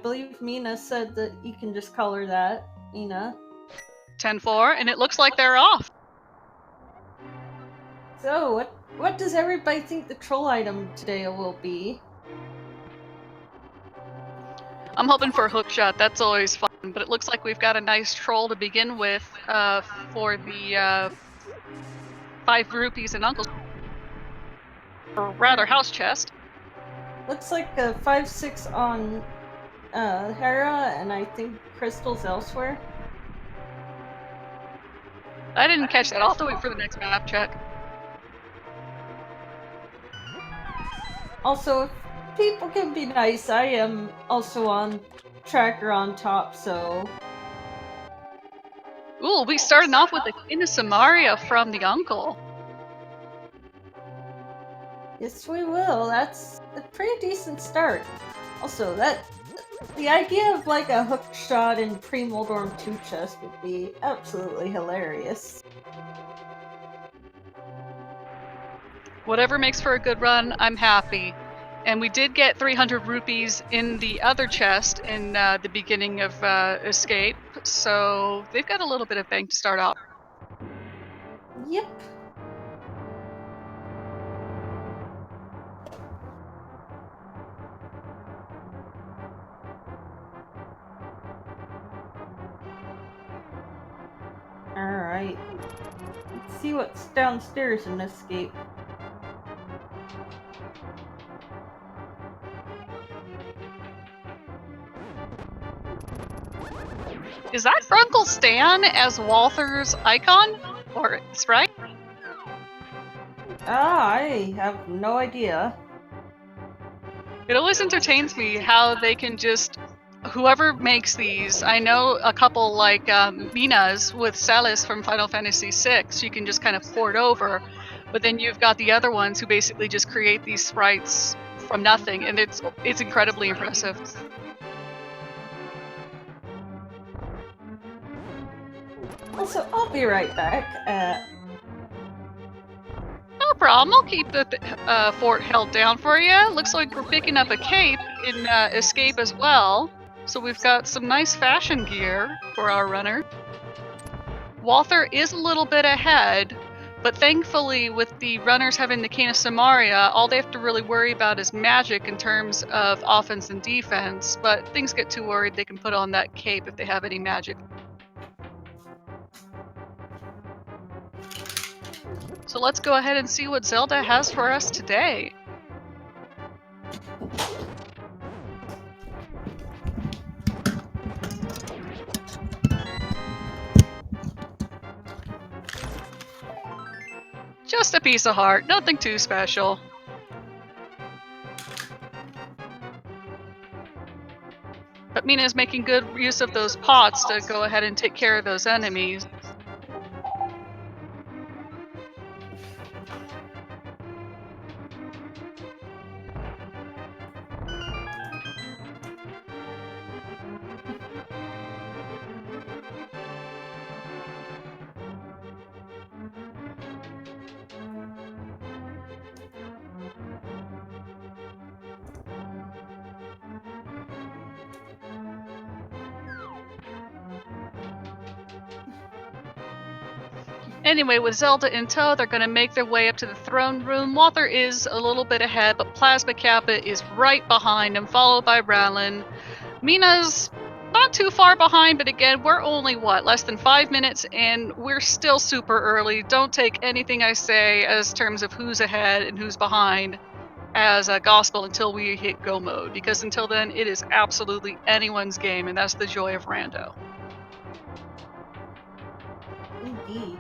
believe Mina said that you can just color that. Mina. 10-4, and it looks like they're off. So, what does everybody think the troll item today will be? I'm hoping for a hook shot. That's always fun, but it looks like we've got a nice troll to begin with for the 5 rupees and uncles. Or rather, house chest. Looks like a 5-6 on Hera, and I think crystals elsewhere. I didn't catch that. I'll have to wait for the next map check. Also, if people can be nice, I am also on tracker on top, so... Ooh, we started off with the Queen of Samaria from the uncle. Yes, we will. That's a pretty decent start. Also, the idea of like a hook shot in pre-Moldorm 2 chest would be absolutely hilarious. Whatever makes for a good run, I'm happy. And we did get 300 rupees in the other chest in the beginning of Escape, so they've got a little bit of bank to start off. Yep. Alright. Let's see what's downstairs in Escape. Is that Grunkle Stan as Walther's icon? Or sprite? I have no idea. It always entertains me how they can just... Whoever makes these, I know a couple like Mina's with Celis from Final Fantasy VI, you can just kind of port over, but then you've got the other ones who basically just create these sprites from nothing, and it's incredibly impressive. Also, I'll be right back. No problem, I'll keep the fort held down for you. Looks like we're picking up a cape in Escape as well. So we've got some nice fashion gear for our runner. Walther is a little bit ahead, but thankfully with the runners having the Cane of Samaria, all they have to really worry about is magic in terms of offense and defense, but things get too worried, they can put on that cape if they have any magic. So let's go ahead and see what Zelda has for us today. Just a piece of heart, nothing too special. But Mina's making good use of those pots to go ahead and take care of those enemies. Anyway, with Zelda in tow, they're going to make their way up to the throne room. Walther is a little bit ahead, but Plasma Kappa is right behind him, followed by Rallin. Mina's not too far behind, but again, we're only, less than 5 minutes, and we're still super early. Don't take anything I say as terms of who's ahead and who's behind as a gospel until we hit go mode, because until then, it is absolutely anyone's game, and that's the joy of Rando. Indeed.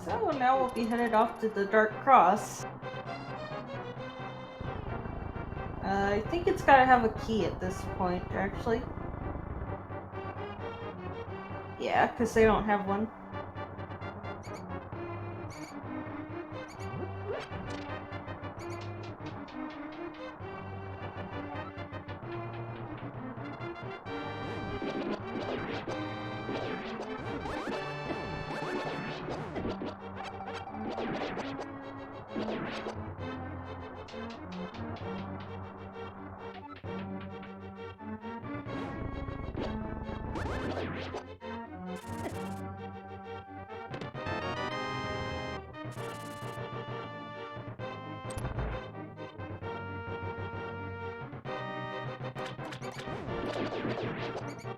So now we'll be headed off to the Dark Cross. I think it's gotta have a key at this point, actually. Yeah, because they don't have one.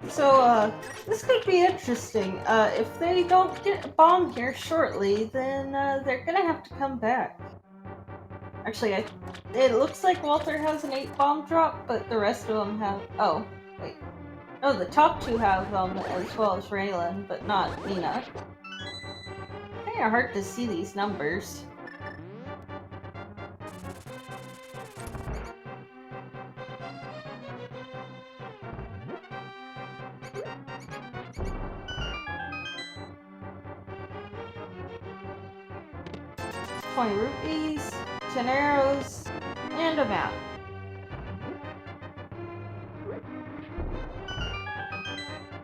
So, this could be interesting. If they don't get a bomb here shortly, then they're gonna have to come back. Actually, it looks like Walter has an 8 bomb drop, but the rest of them have. Oh, wait. No, the top 2 have them as well as Raylan, but not Mina. Kinda hard to see these numbers. $20 rupees, 10 arrows, and a map.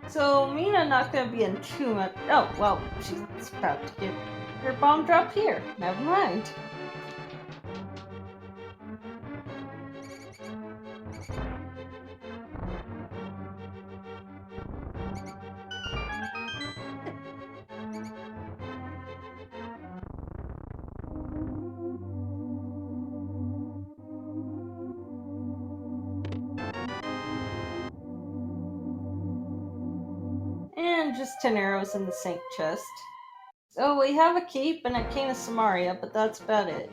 So Mina not gonna be in too much. Oh well, she's about to get her bomb drop here. Never mind. And just 10 arrows in the sink chest. So we have a cape and a cane of Samaria, but that's about it.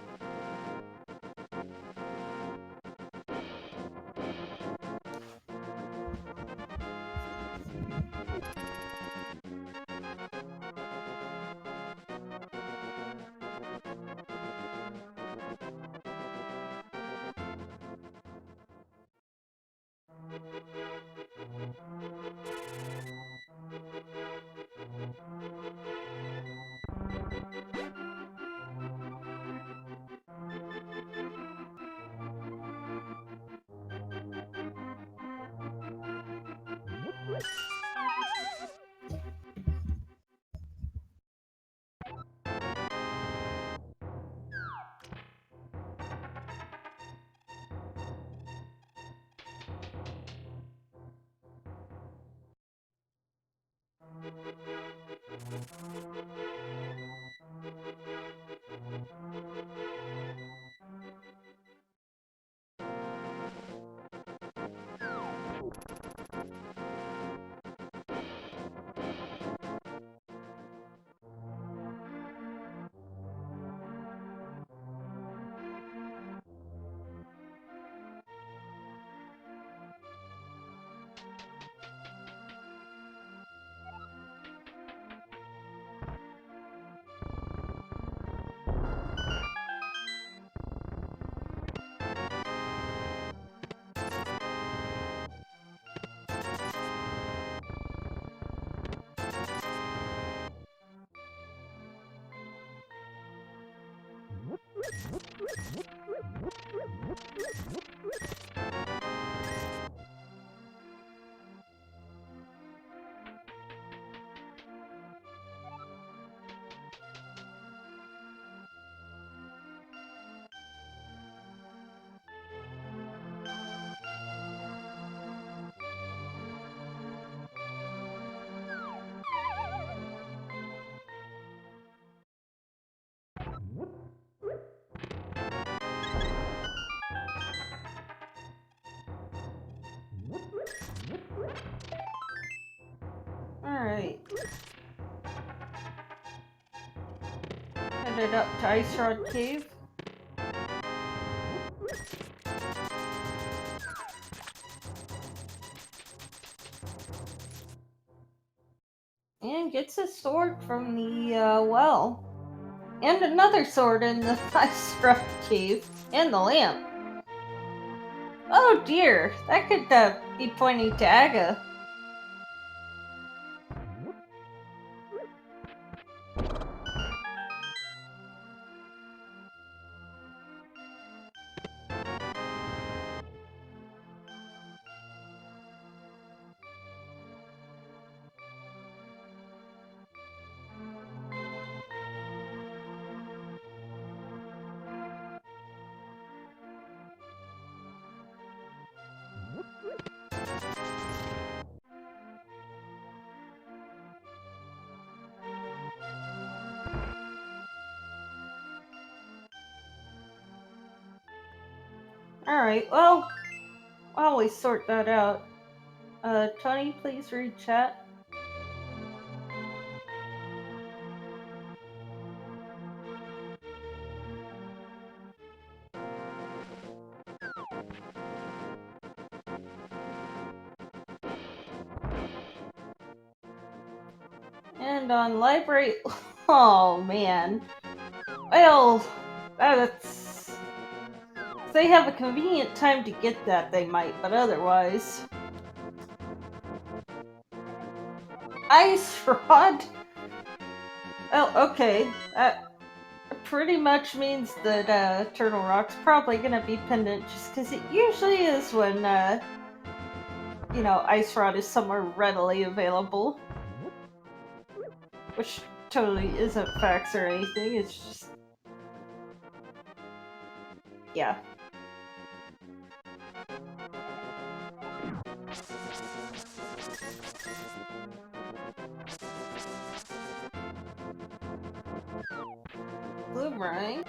Alright. Headed up to Ice Rod Cave. And gets a sword from the well. And another sword in the Ice Rod Cave. And the lamp. Oh dear, that could be pointing to Aga. Alright, well, while we sort that out, Tony, please read chat. And on library, oh man. Well, that's... If they have a convenient time to get that, they might, but otherwise... Ice Rod? Oh, okay. That pretty much means that Turtle Rock's probably gonna be pendant, just because it usually is when, Ice Rod is somewhere readily available. Which totally isn't facts or anything, it's just... Yeah. Boomerang?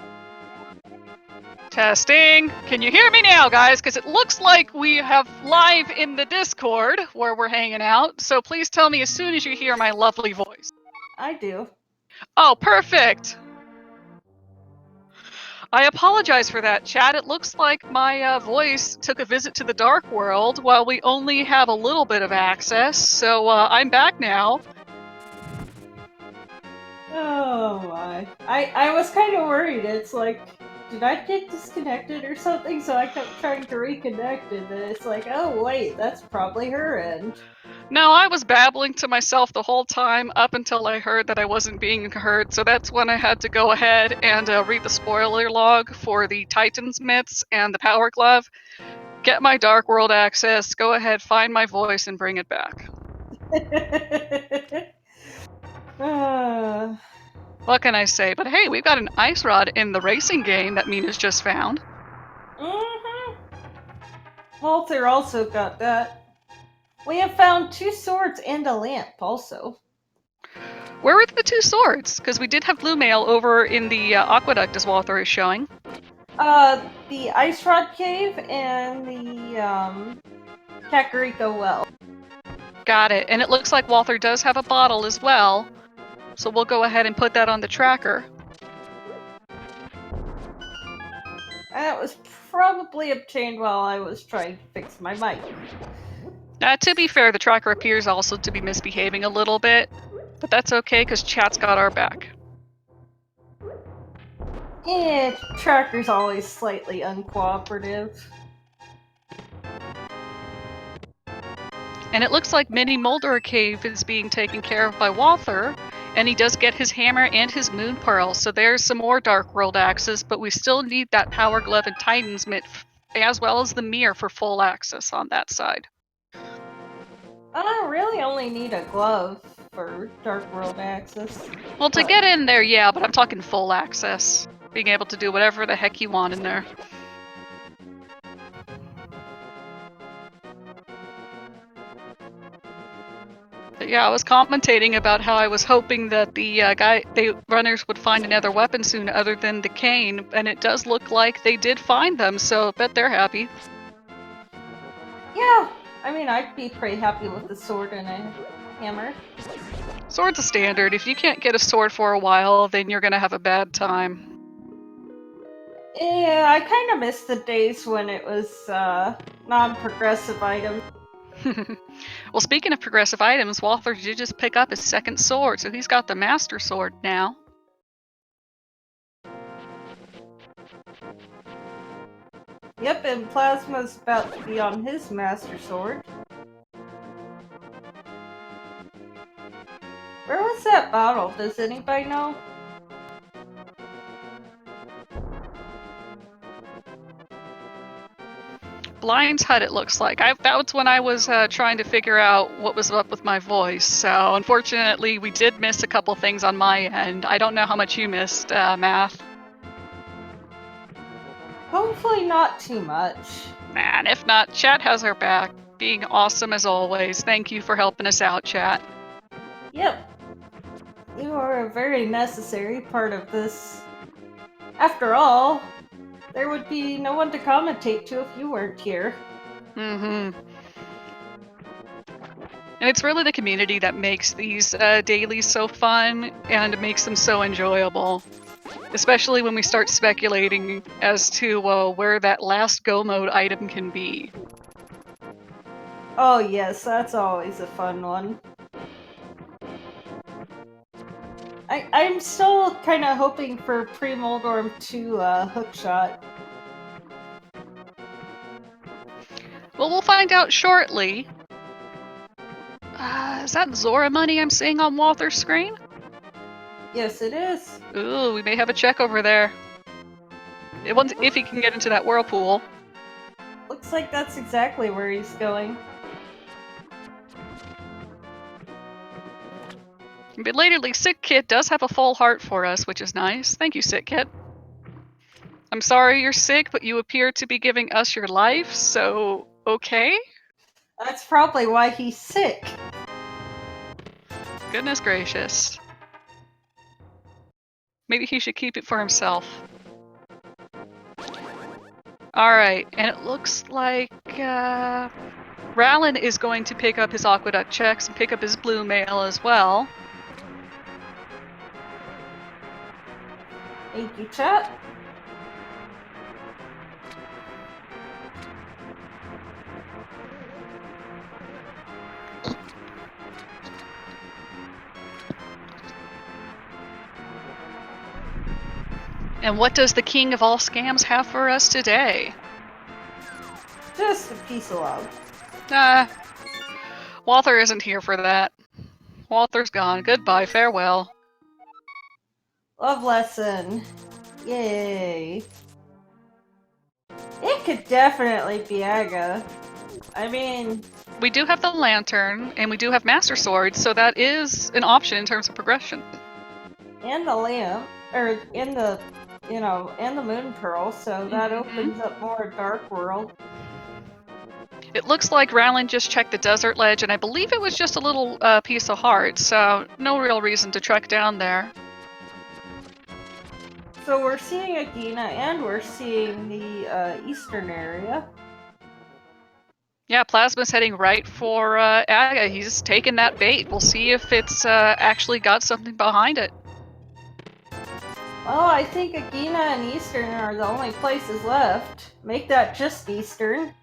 Testing. Can you hear me now, guys? Because it looks like we have live in the Discord where we're hanging out. So please tell me as soon as you hear my lovely voice. I do. Oh, perfect. I apologize for that, chat. It looks like my voice took a visit to the dark world while we only have a little bit of access. So I'm back now. Oh my. I was kind of worried. It's like, did I get disconnected or something? So I kept trying to reconnect, and then it's like, oh wait, that's probably her end. No, I was babbling to myself the whole time up until I heard that I wasn't being heard, so that's when I had to go ahead and read the spoiler log for the Titans myths and the Power Glove, get my Dark World access, go ahead, find my voice, and bring it back. What can I say? But hey, we've got an Ice Rod in the racing game that Mina's just found. Mm-hmm. Walter also got that. We have found 2 swords and a lamp, also. Where were the 2 swords? Because we did have blue mail over in the aqueduct, as Walter is showing. The Ice Rod Cave and the, Kakariko Well. Got it. And it looks like Walter does have a bottle as well. So we'll go ahead and put that on the tracker. That was probably obtained while I was trying to fix my mic. To be fair, the tracker appears also to be misbehaving a little bit, but that's okay because chat's got our back. Yeah, tracker's always slightly uncooperative. And it looks like Mini Moldor Cave is being taken care of by Walther, and he does get his hammer and his moon pearl, so there's some more Dark World access, but we still need that Power Glove and Titan's Mitt, as well as the mirror for full access on that side. I really only need a glove for Dark World access. Well, to get in there, yeah, but I'm talking full access. Being able to do whatever the heck you want in there. But yeah, I was commentating about how I was hoping that the runners would find another weapon soon other than the cane, and it does look like they did find them, so I bet they're happy. Yeah, I mean, I'd be pretty happy with the sword and a hammer. Sword's a standard. If you can't get a sword for a while, then you're gonna have a bad time. Yeah, I kind of miss the days when it was non-progressive items. Well, speaking of progressive items, Walther did just pick up his second sword, so he's got the Master Sword now. Yep, and Plasma's about to be on his Master Sword. Where was that bottle? Does anybody know? Blind's Hut, it looks like. That was when I was trying to figure out what was up with my voice. So unfortunately, we did miss a couple things on my end. I don't know how much you missed, Math. Hopefully not too much. Man, if not, chat has our back. Being awesome as always. Thank you for helping us out, chat. Yep. You are a very necessary part of this. After all, there would be no one to commentate to if you weren't here. Mm-hmm. And it's really the community that makes these dailies so fun and makes them so enjoyable. Especially when we start speculating as to where that last go mode item can be. Oh yes, that's always a fun one. I'm still kind of hoping for Pre-Moldorm 2 hookshot. Well, we'll find out shortly. Is that Zora money I'm seeing on Walther's screen? Yes, it is. Ooh, we may have a check over there. If he can get into that whirlpool. Looks like that's exactly where he's going. Belatedly, Sick Kit does have a full heart for us, which is nice. Thank you, Sick Kit. I'm sorry you're sick, but you appear to be giving us your life, so okay? That's probably why he's sick. Goodness gracious. Maybe he should keep it for himself. Alright, and it looks like Rallin is going to pick up his Aqueduct checks and pick up his blue mail as well. Thank you, chat. And what does the king of all scams have for us today? Just a piece of love. Walther isn't here for that. Walther's gone. Goodbye, farewell. Love lesson. Yay. It could definitely be Aga. I mean... We do have the lantern, and we do have Master Sword, so that is an option in terms of progression. And the lamp, or and the, and the moon pearl, so that opens up more Dark World. It looks like Rallin just checked the desert ledge, and I believe it was just a little piece of heart, so no real reason to trek down there. So we're seeing Agina, and we're seeing the eastern area. Yeah, Plasma's heading right for Aga. He's taken that bait. We'll see if it's actually got something behind it. Well, I think Agina and Eastern are the only places left. Make that just Eastern.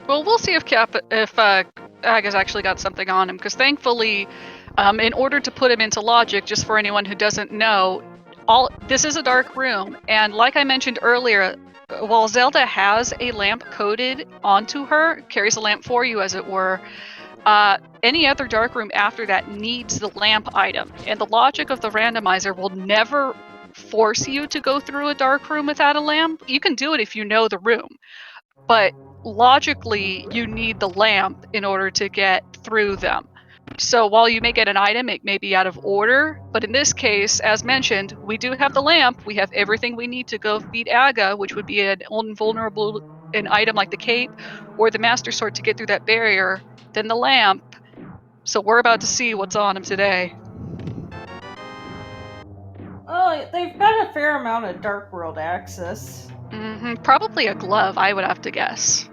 Well, we'll see if Aga's actually got something on him, because thankfully, in order to put him into logic, just for anyone who doesn't know, this is a dark room, and like I mentioned earlier, while Zelda has a lamp coded onto her, carries a lamp for you, as it were, any other dark room after that needs the lamp item, and the logic of the randomizer will never force you to go through a dark room without a lamp. You can do it if you know the room, but logically you need the lamp in order to get through them. So while you may get an item, it may be out of order, but in this case, as mentioned, we do have the lamp, we have everything we need to go beat Aga, which would be an item like the cape or the Master Sword to get through that barrier, then the lamp. So we're about to see what's on him today. Well, they've got a fair amount of Dark World access. Probably a glove, I would have to guess.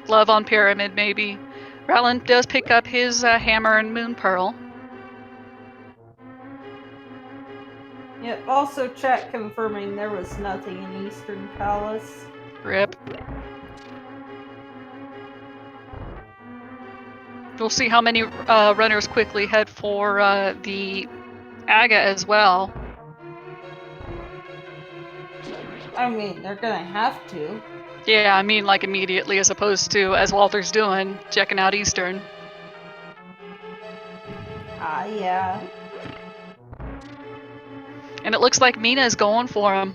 Glove on Pyramid, maybe. Rallin does pick up his hammer and moon pearl. Yep, also chat confirming there was nothing in Eastern Palace. Rip. We'll see how many runners quickly head for the Aga as well. I mean, they're gonna have to. Yeah, I mean like immediately, as opposed to, as Walter's doing, checking out Eastern. Yeah. And it looks like Mina is going for him.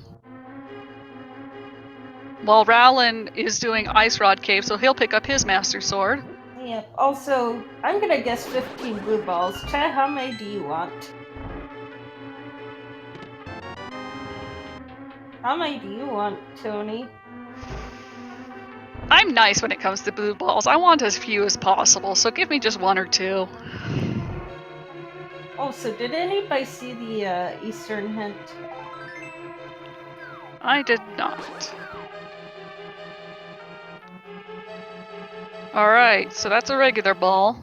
While Rowlin is doing Ice Rod Cave, so he'll pick up his Master Sword. Yep, also, I'm gonna guess 15 blue balls. Chat, how many do you want? How many do you want, Tony? I'm nice when it comes to blue balls. I want as few as possible, so give me just 1 or 2. Oh, so did anybody see the Eastern hint? I did not. Alright, so that's a regular ball.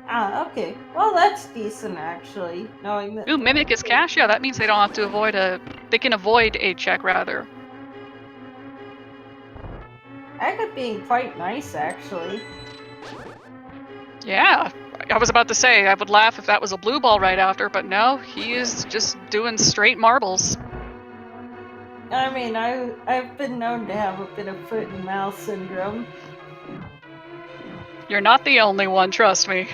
Ah, okay. Well, that's decent, actually, knowing that... Ooh, Mimic is cash? Yeah, that means they don't have to avoid they can avoid a check, rather. Aga being quite nice, actually. Yeah, I was about to say, I would laugh if that was a blue ball right after, but no, he is just doing straight marbles. I mean, I've been known to have a bit of foot and mouth syndrome. You're not the only one, trust me.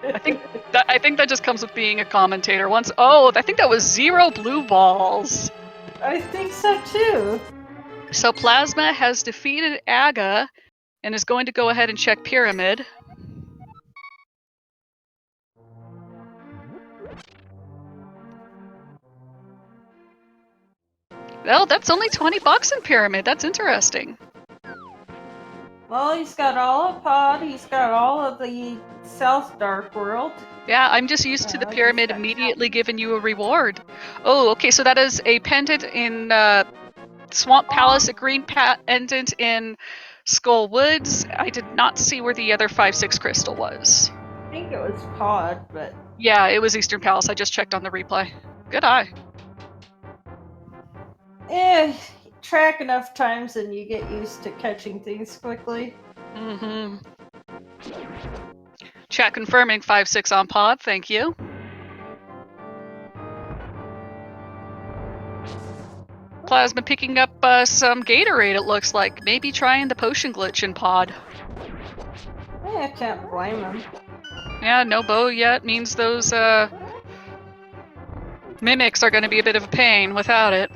I think that just comes with being a commentator. I think that was 0 blue balls. I think so too. So Plasma has defeated Aga and is going to go ahead and check Pyramid. Well, that's only 20 bucks in Pyramid. That's interesting. Well, he's got all of Pod, he's got all of the South Dark World. Yeah, I'm just used to the Pyramid immediately giving you a reward. Oh, okay, so that is a pendant in Swamp Palace, a green pendant in Skull Woods. I did not see where the other 5/6 crystal was. I think it was Pod, but... Yeah, it was Eastern Palace. I just checked on the replay. Good eye. Track enough times and you get used to catching things quickly. Mm-hmm. Chat confirming 5/6 on Pod, thank you. Plasma picking up some Gatorade, it looks like. Maybe trying the potion glitch in Pod. I can't blame him. Yeah, no bow yet means those mimics are going to be a bit of a pain without it.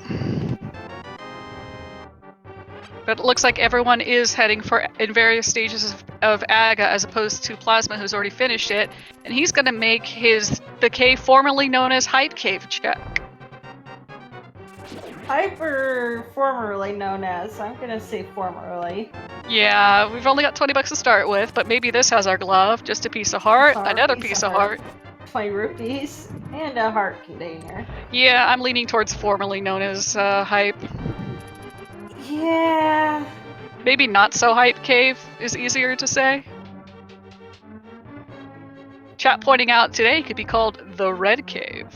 But it looks like everyone is heading in various stages of Aga as opposed to Plasma, who's already finished it. And he's going to make the cave formerly known as Hype Cave check. Hyper, formerly known as. I'm gonna say formerly. Yeah, we've only got 20 bucks to start with, but maybe this has our glove. Just a piece of heart, another piece of heart. 20 rupees, and a heart container. Yeah, I'm leaning towards formerly known as Hype. Yeah. Maybe not so Hype Cave is easier to say. Chat pointing out today could be called the Red Cave.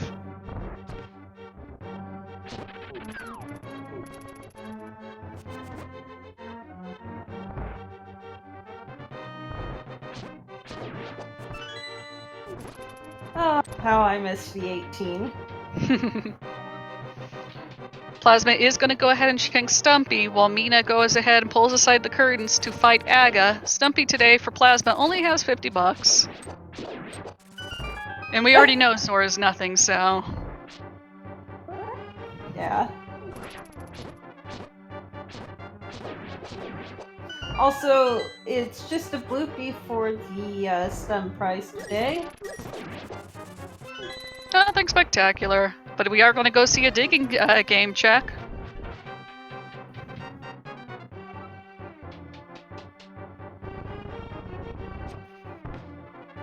Oh, how I miss V18. Plasma is going to go ahead and shank Stumpy, while Mina goes ahead and pulls aside the curtains to fight Aga. Stumpy today for Plasma only has 50 bucks. And we already know Zora's nothing, so... Yeah. Also, it's just a bloopy for the stun price today. Nothing spectacular, but we are going to go see a digging game check.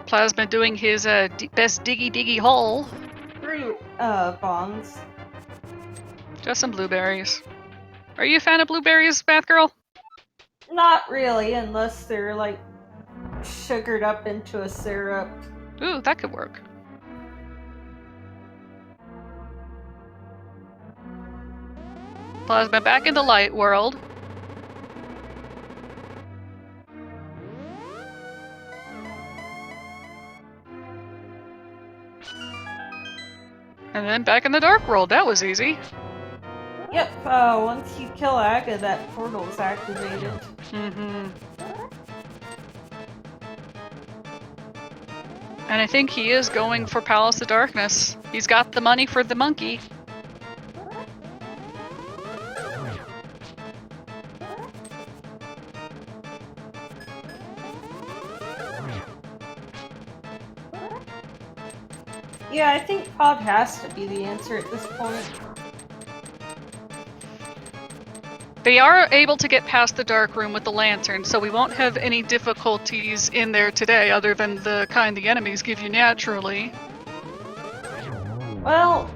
Plasma doing his best diggy hole. 3 bonds. Just some blueberries. Are you a fan of blueberries, Math Girl? Not really, unless they're like sugared up into a syrup. Ooh, that could work. Plasma back in the light world. And then back in the dark world. That was easy. Yep, once you kill Aga, that portal is activated. Mm-hmm. And I think he is going for Palace of Darkness. He's got the money for the monkey. Yeah, I think Pod has to be the answer at this point. They are able to get past the dark room with the lantern, so we won't have any difficulties in there today other than the kind the enemies give you naturally. Well,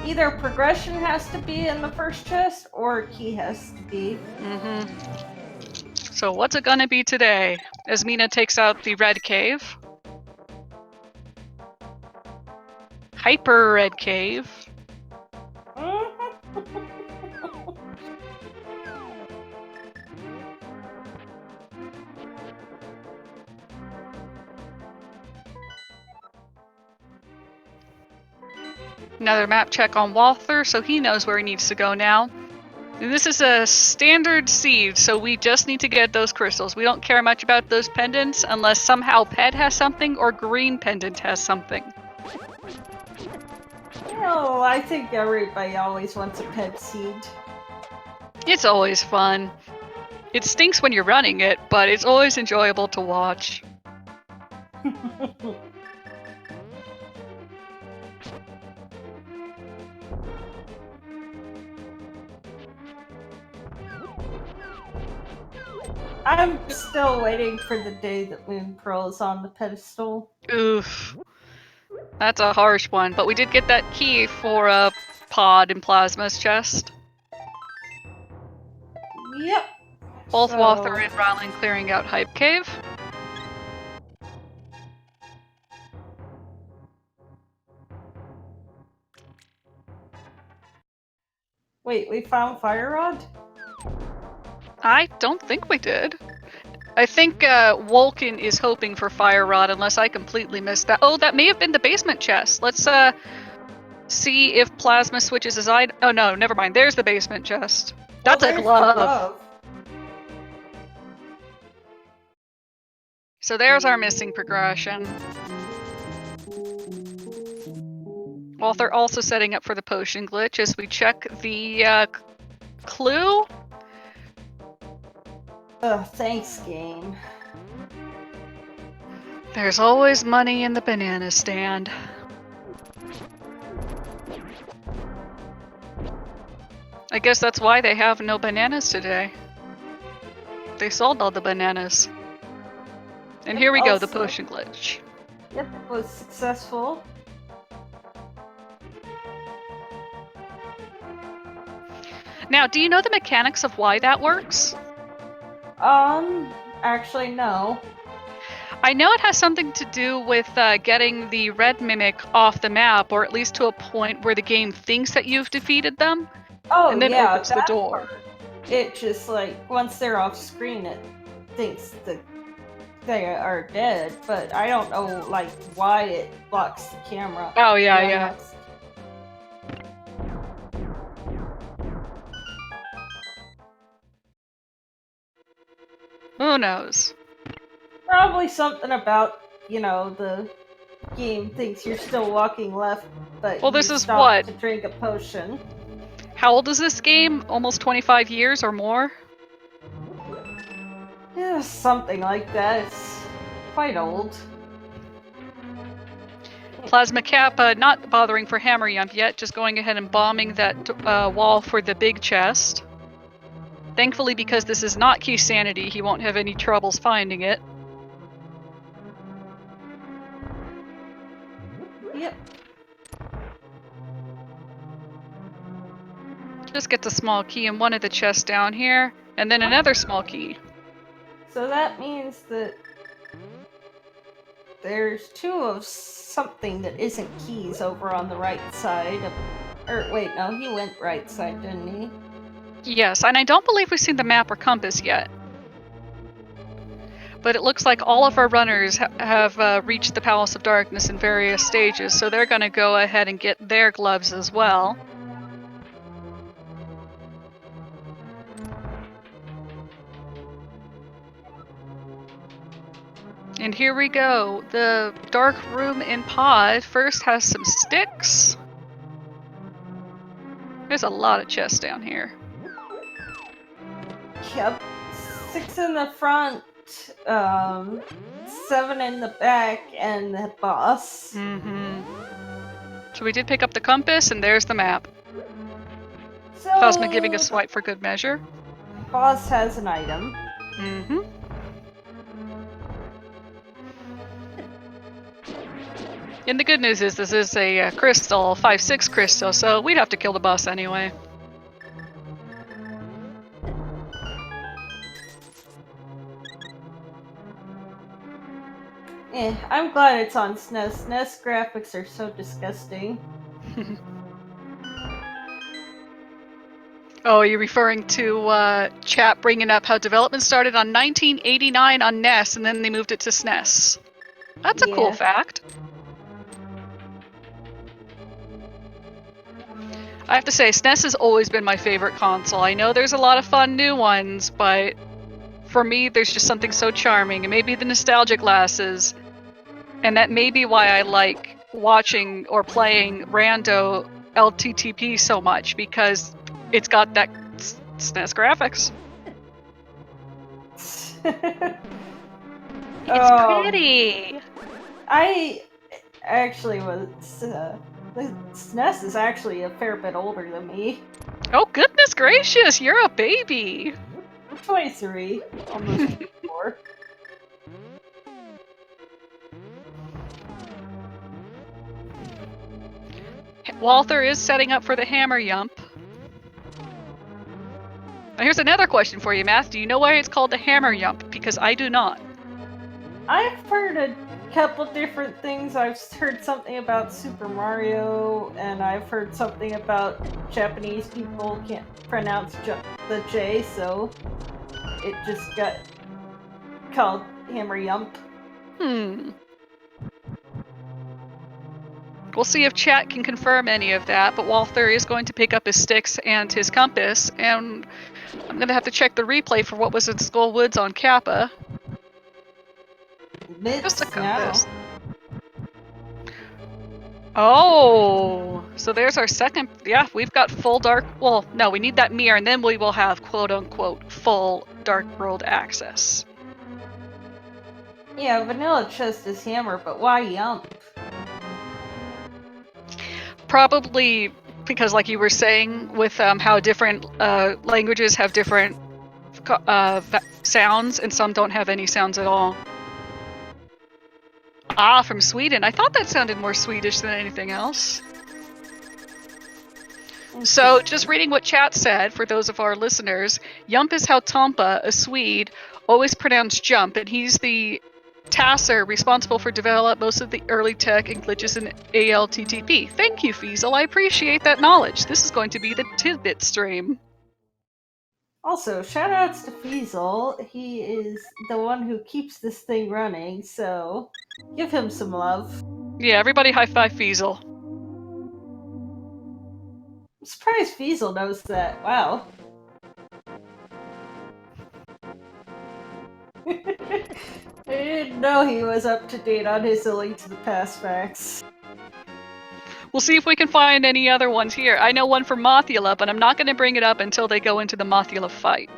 either progression has to be in the first chest or a key has to be. So what's it gonna be today? As Mina takes out the red cave. Hyper red cave. Another map check on Walther, so he knows where he needs to go now. And this is a standard seed, so we just need to get those crystals. We don't care much about those pendants unless somehow Pet has something or Green Pendant has something. Well, I think everybody always wants a pet seed. It's always fun. It stinks when you're running it, but it's always enjoyable to watch. I'm still waiting for the day that Moon Pearl is on the pedestal. Oof. That's a harsh one, but we did get that key for a pod in Plasma's chest. Yep. Both Walther and Rylan clearing out Hype Cave. Wait, we found Fire Rod? I don't think we did. I think Wolkin is hoping for Fire Rod unless I completely missed that. Oh, that may have been the basement chest. Let's see if Plasma switches his eye. Oh no, never mind. There's the basement chest. That's a glove. So there's our missing progression. Walther also setting up for the potion glitch as we check the clue. Thanks, game. There's always money in the banana stand. I guess that's why they have no bananas today. They sold all the bananas. And here we go, the potion glitch. Yep, it was successful. Now, do you know the mechanics of why that works? Actually, no. I know it has something to do with getting the red mimic off the map, or at least to a point where the game thinks that you've defeated them, and then opens the door. Part. It just, like, once they're off screen, it thinks that they are dead, but I don't know, like, why it blocks the camera. Oh, yeah. Who knows? Probably something about, the game thinks you're still walking left, but well, this is what? To drink a potion. How old is this game? Almost 25 years or more? Yeah, something like that. It's quite old. Plasma Kappa not bothering for Hammer Yump yet, just going ahead and bombing that wall for the big chest. Thankfully, because this is not Key Sanity, he won't have any troubles finding it. Yep. Just gets a small key in one of the chests down here, and then another small key. So that means that there's two of something that isn't keys over on the right side. Or wait, no, he went right side, didn't he? Yes, and I don't believe we've seen the map or compass yet. But it looks like all of our runners have reached the Palace of Darkness in various stages, so they're going to go ahead and get their gloves as well. And here we go. The dark room in Pod first has some sticks. There's a lot of chests down here. Yep. 6 in the front, 7 in the back, and the boss. So we did pick up the compass, and there's the map. So, Cosma giving a swipe for good measure. boss has an item. Mm-hmm. And the good news is this is a crystal, 5/6 crystal, so we'd have to kill the boss anyway. I'm glad it's on SNES. SNES graphics are so disgusting. Oh, are you referring to chat bringing up how development started on 1989 on NES and then they moved it to SNES? That's a cool fact. I have to say, SNES has always been my favorite console. I know there's a lot of fun new ones, but for me, there's just something so charming. And maybe the nostalgia glasses, and that may be why I like watching or playing Rando LTTP so much, because it's got that SNES graphics. It's pretty. I actually was. The SNES is actually a fair bit older than me. Oh, goodness gracious, you're a baby. I'm 23, almost 24. Walther is setting up for the hammer yump. Now here's another question for you, Math. Do you know why it's called the hammer yump? Because I do not. I've heard a couple different things. I've heard something about Super Mario, and I've heard something about Japanese people can't pronounce the J, so it just got called hammer yump. We'll see if chat can confirm any of that, but Walther is going to pick up his sticks and his compass, and I'm going to have to check the replay for what was in Skull Woods on Kappa. Just a compass. Now. Oh, so there's our second. Yeah, we've got full dark. Well, no, we need that mirror, and then we will have quote unquote full dark world access. Yeah, vanilla chest is hammer, but why yump? Probably because, like you were saying, with how different languages have different sounds, and some don't have any sounds at all. Ah, from Sweden. I thought that sounded more Swedish than anything else. So, just reading what chat said, for those of our listeners, Jump is how Tompa, a Swede, always pronounced jump, and he's the tasser responsible for develop most of the early tech and glitches in ALTTP. Thank you, Fiesel. I appreciate that knowledge. This is going to be the tidbit stream. Also, shoutouts to Fiesel. He is the one who keeps this thing running, so give him some love. Yeah, everybody high five Fiesel. I'm surprised Fiesel knows that. Wow. I didn't know he was up to date on his Elite to the Past facts. We'll see if we can find any other ones here. I know one for Mothula, but I'm not going to bring it up until they go into the Mothula fight.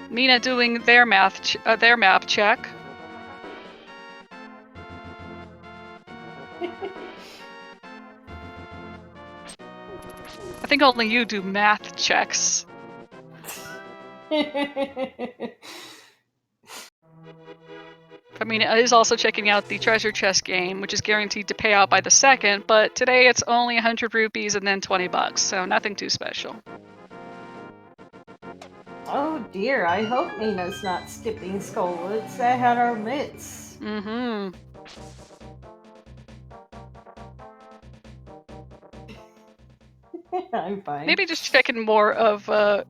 Mina doing their map check. I think only you do math checks. I mean, it is also checking out the treasure chest game, which is guaranteed to pay out by the second, but today it's only 100 rupees and then 20 bucks, so nothing too special. Oh dear, I hope Mina's not skipping Skullwoods. That had our mitts. Mm-hmm. I'm fine. Maybe just checking more of, oh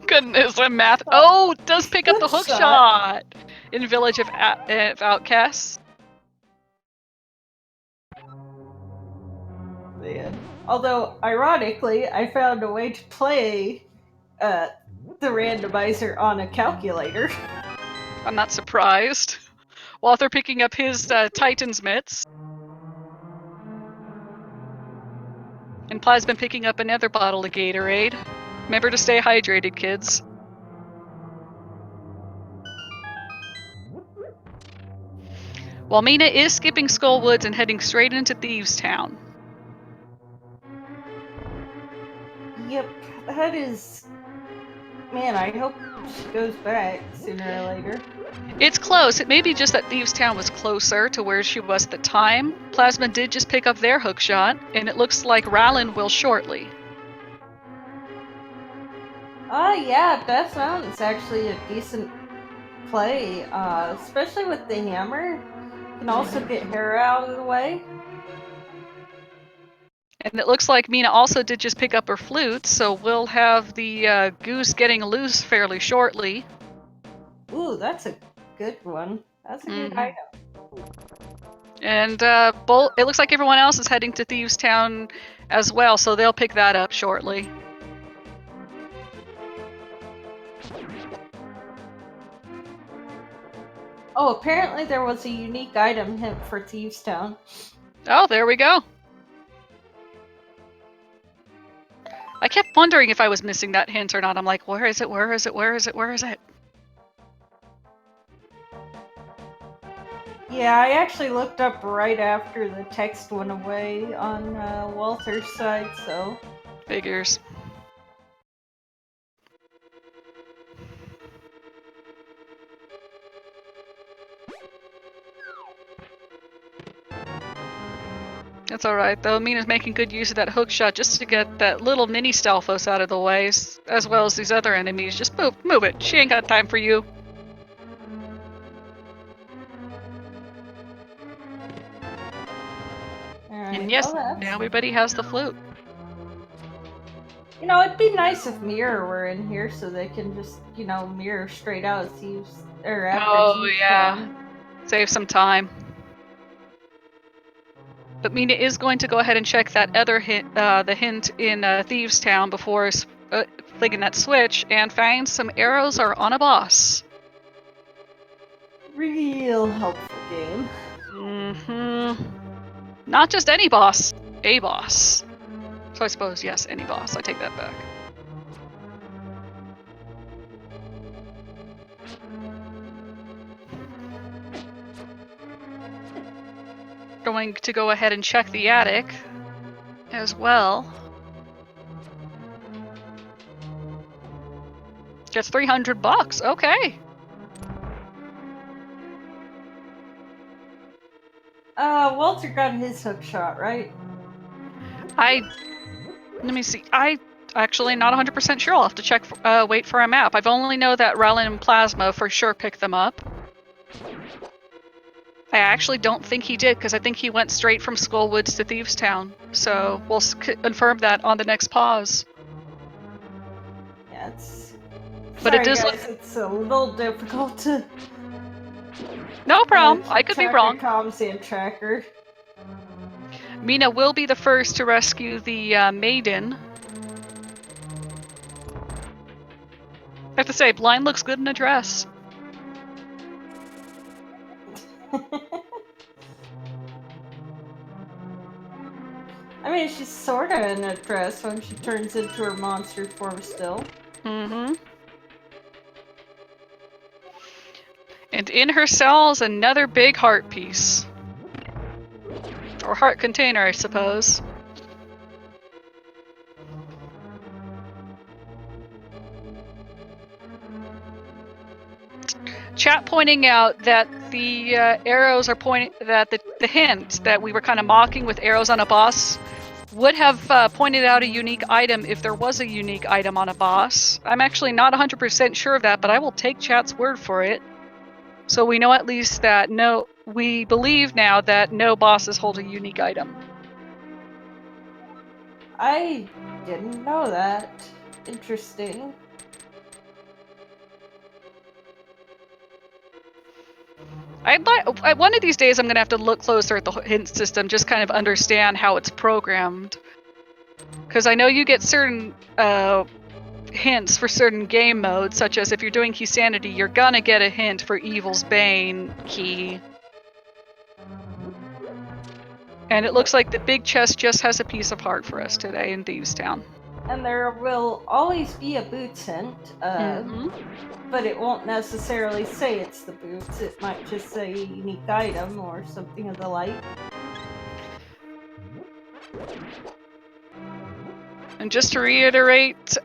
goodness, I'm math. Oh, it does pick up the hook shot in Village of Outcasts. Man. Although, ironically, I found a way to play the randomizer on a calculator. I'm not surprised. Walther picking up his Titan's mitts. And Plasma picking up another bottle of Gatorade. Remember to stay hydrated, kids. While Mina is skipping Skull Woods and heading straight into Thieves Town. Yep, that is... Man, I hope she goes back sooner or later. It's close. It may be just that Thieves Town was closer to where she was at the time. Plasma did just pick up their hookshot, and it looks like Rallin will shortly. Yeah, Death Mountain's actually a decent play, especially with the hammer. You can also get Hera out of the way. And it looks like Mina also did just pick up her flute, so we'll have the goose getting loose fairly shortly. Ooh, that's a good one. That's a good item. And it looks like everyone else is heading to Thieves Town as well, so they'll pick that up shortly. Oh, apparently there was a unique item hint for Thieves Town. Oh, there we go. I kept wondering if I was missing that hint or not. I'm like, where is it? Where is it? Where is it? Where is it? Yeah, I actually looked up right after the text went away on Walter's side, so... Figures. That's alright, though. Mina's making good use of that hook shot just to get that little mini Stalfos out of the way, as well as these other enemies. Just move it. She ain't got time for you. Alright, And yes, well, now everybody has the flute. You know, it'd be nice if Mirror were in here so they can just, you know, mirror straight out of Thieves... or after Thieves Town. Save some time. But Mina is going to go ahead and check that other hint, the hint in Thieves Town before flicking that switch, and find some arrows are on a boss. Real helpful game. Not just any boss, a boss. So I suppose, yes, any boss. I take that back. Going to go ahead and check the attic as well. Gets $300. Okay. Walter got his hook shot, right? Let me see. I actually not 100% sure. I'll have to check. Wait for a map. I've only know that Rallin and Plasma for sure picked them up. I actually don't think he did, because I think he went straight from Skullwoods to Thieves Town. So we'll confirm that on the next pause. Yeah, it's... But Sorry, it does guys, it's a little difficult to... No problem. I could be wrong. Comms and tracker. Mina will be the first to rescue the maiden. I have to say, Blind looks good in a dress. I mean, she's sorta in a dress when she turns into her monster form still. And in her cell is another big heart piece. Or heart container, I suppose. Chat pointing out that the arrows are pointing, that the hint that we were kind of mocking with arrows on a boss would have pointed out a unique item if there was a unique item on a boss. I'm actually not 100% sure of that, but I will take chat's word for it. So we know at least that we believe now that no bosses hold a unique item. I didn't know that. Interesting. One of these days I'm going to have to look closer at the hint system, just kind of understand how it's programmed. Because I know you get certain hints for certain game modes, such as if you're doing Key Sanity, you're gonna get a hint for Evil's Bane key. And it looks like the big chest just has a piece of heart for us today in Thieves Town. And there will always be a boots hint, but it won't necessarily say it's the boots. It might just say unique item or something of the like. And just to reiterate,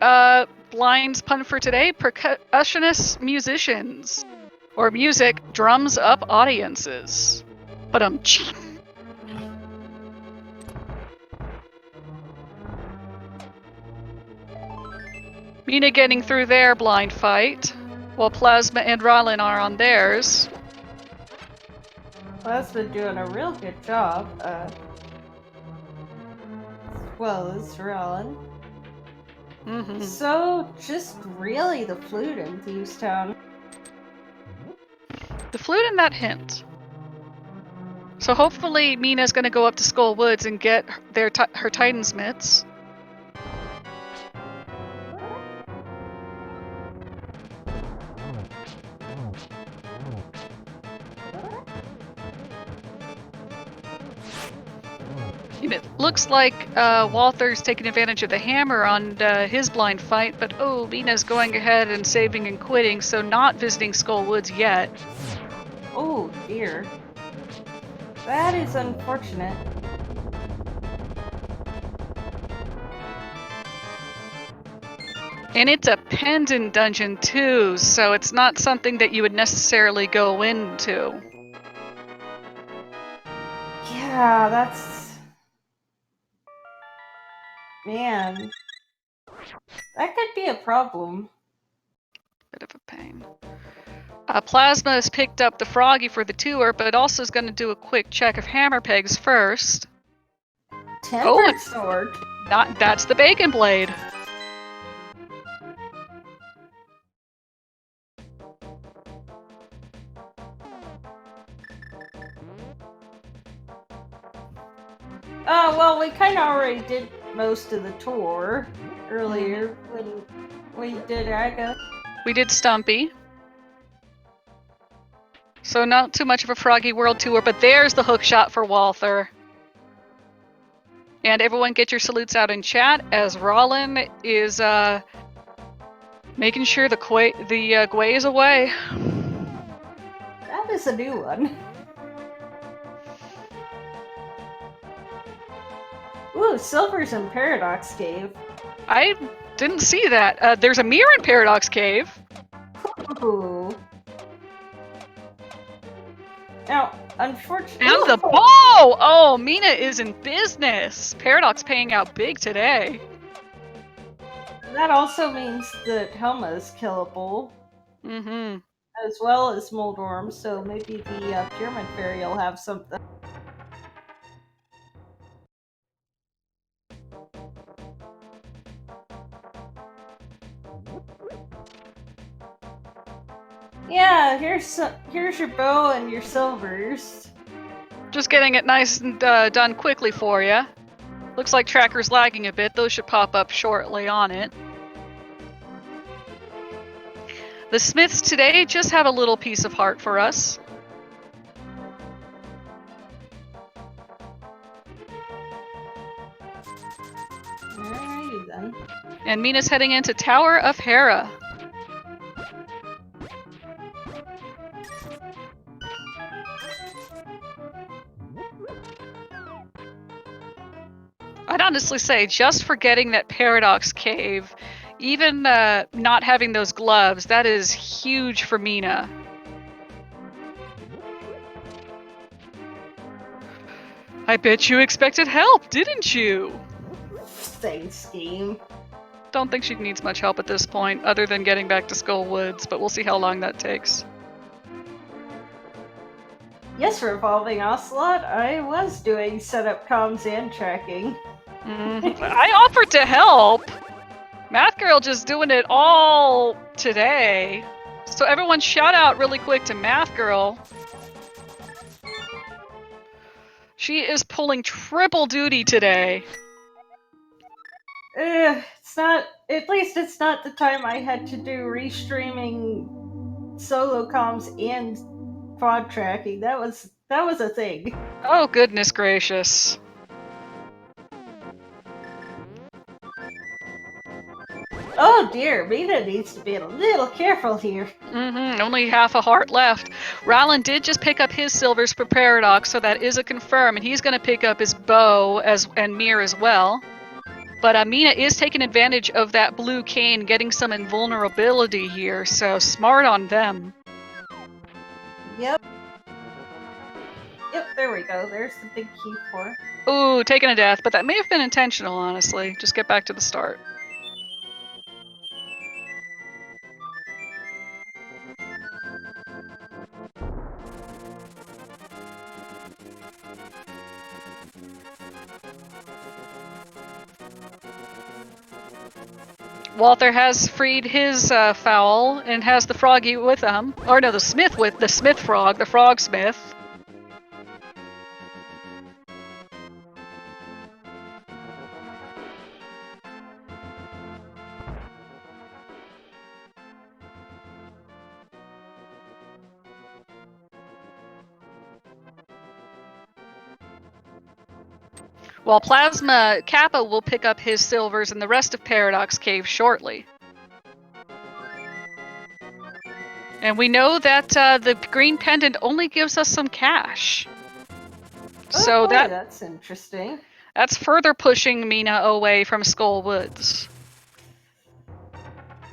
Blind's pun for today, percussionist musicians. Or music drums up audiences. But Mina getting through their blind fight, while Plasma and Rollin are on theirs. Plasma doing a real good job, as well as Rollin. So, just really the flute in Thieves Town. The flute and that hint. So hopefully Mina's gonna go up to Skull Woods and get her Titan's mitts. It looks like Walther's taking advantage of the hammer on his blind fight, but oh, Mina's going ahead and saving and quitting, so not visiting Skull Woods yet. Oh dear. That is unfortunate. And it's a pendant dungeon too, so it's not something that you would necessarily go into. Yeah, that's... Man. That could be a problem. Bit of a pain. Plasma has picked up the Froggy for the tour, but also is going to do a quick check of hammer pegs first. Tempered sword. That's the Bacon Blade. Well, we kind of already did most of the tour earlier when we did Aga. We did Stumpy. So not too much of a Froggy World tour, but there's the hook shot for Walther. And everyone get your salutes out in chat as Rollin is making sure the Gwei is away. That is a new one. Ooh, Silver's in Paradox Cave. I didn't see that. There's a mirror in Paradox Cave. Ooh. Now, unfortunately... And the bow! Oh, Mina is in business. Paradox paying out big today. That also means that Helma is killable. As well as Moldorm, so maybe the Pyramid Fairy will have something. Yeah, here's your bow and your silvers. Just getting it nice and done quickly for you. Looks like Tracker's lagging a bit. Those should pop up shortly on it. The Smiths today just have a little piece of heart for us. Alrighty then. And Mina's heading into Tower of Hera. I'd honestly say, just forgetting that Paradox Cave, even not having those gloves, that is huge for Mina. I bet you expected help, didn't you? Thanks, game. Don't think she needs much help at this point, other than getting back to Skull Woods, but we'll see how long that takes. Yes, Revolving Ocelot, I was doing setup comms and tracking. I offered to help. Math Girl just doing it all today. So everyone shout out really quick to Math Girl. She is pulling triple duty today. It's not, at least it's not the time I had to do restreaming solo comms and quad tracking. That was a thing. Oh, goodness gracious. Oh dear, Mina needs to be a little careful here. Only half a heart left. Rowland did just pick up his silvers for Paradox, so that is a confirm, and he's going to pick up his bow and mirror as well. But Mina is taking advantage of that blue cane, getting some invulnerability here, so smart on them. Yep. Yep, there we go. There's the big key for it. Ooh, taking a death, but that may have been intentional, honestly. Just get back to the start. Walter has freed his fowl and has the froggy with him. Or no, the smith frog, the frog smith. While Plasma Kappa will pick up his silvers and the rest of Paradox Cave shortly. And we know that the green pendant only gives us some cash. Oh boy, that's interesting. That's further pushing Mina away from Skull Woods.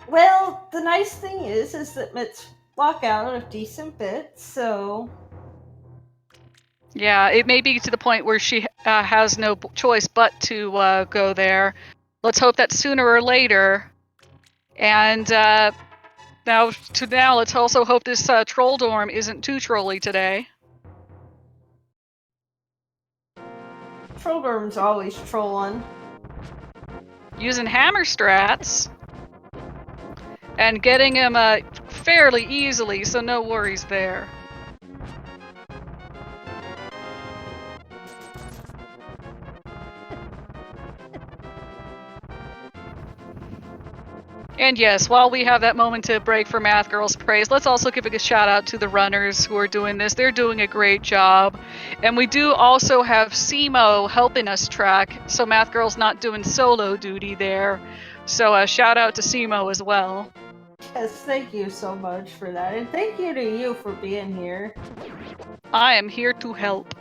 Well, the nice thing is that Mitts walk out a decent bit, so... Yeah, it may be to the point where she has no choice but to go there. Let's hope that sooner or later. And now, let's also hope this troll dorm isn't too trolly today. Troll dorm's always trolling. Using hammer strats. And getting him fairly easily, so no worries there. And yes, while we have that moment to break for Math Girl's praise, let's also give a shout out to the runners who are doing this. They're doing a great job. And we do also have Simo helping us track, so Math Girl's not doing solo duty there. So a shout out to Simo as well. Yes, thank you so much for that. And thank you to you for being here. I am here to help.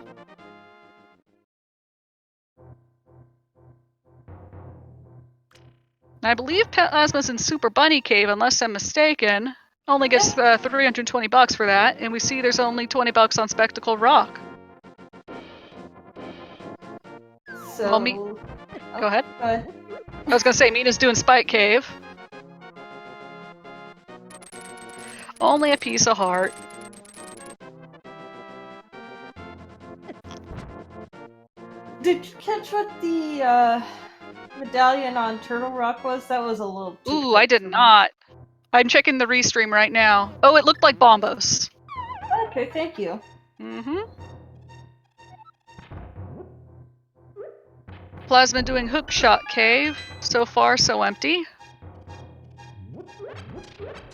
I believe Plasma's in Super Bunny Cave, unless I'm mistaken. Only gets $320 for that, and we see there's only $20 on Spectacle Rock. So... Well, Go ahead. Go ahead. I was gonna say, Mina's doing Spike Cave. Only a piece of heart. Did you catch what the medallion on Turtle Rock was? That was a little too Ooh, I did not. I'm checking the restream right now. Oh, it looked like Bombos. Okay, thank you. Plasma doing Hookshot Cave. So far, so empty.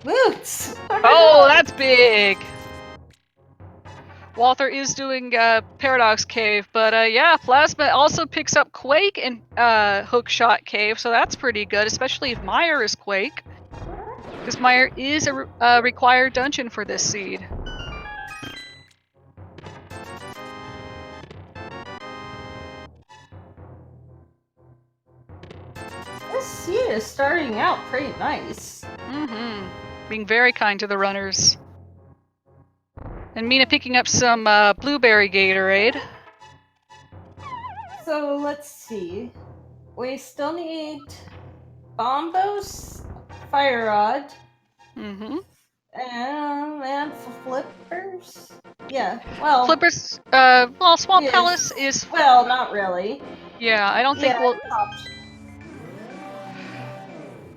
Boots! Oh, that's big! Walther is doing Paradox Cave, but yeah, Plasma also picks up Quake and Hookshot Cave, so that's pretty good, especially if Meyer is Quake. Because Meyer is a required dungeon for this seed. This seed is starting out pretty nice. Being very kind to the runners. And Mina picking up some blueberry Gatorade. So let's see. We still need Bombos, Fire Rod, and Flippers. Yeah, well... Flippers, Swamp Palace is... Well, not really. Yeah, I don't think we'll...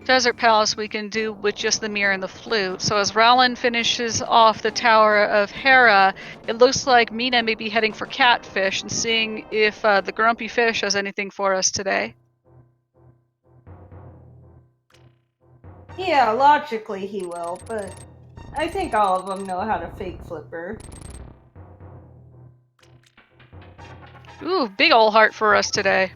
Desert Palace we can do with just the mirror and the flute. So as Rowland finishes off the Tower of Hera, it looks like Mina may be heading for Catfish and seeing if the Grumpy Fish has anything for us today. Yeah, logically he will, but I think all of them know how to fake Flipper. Ooh, big ol' heart for us today.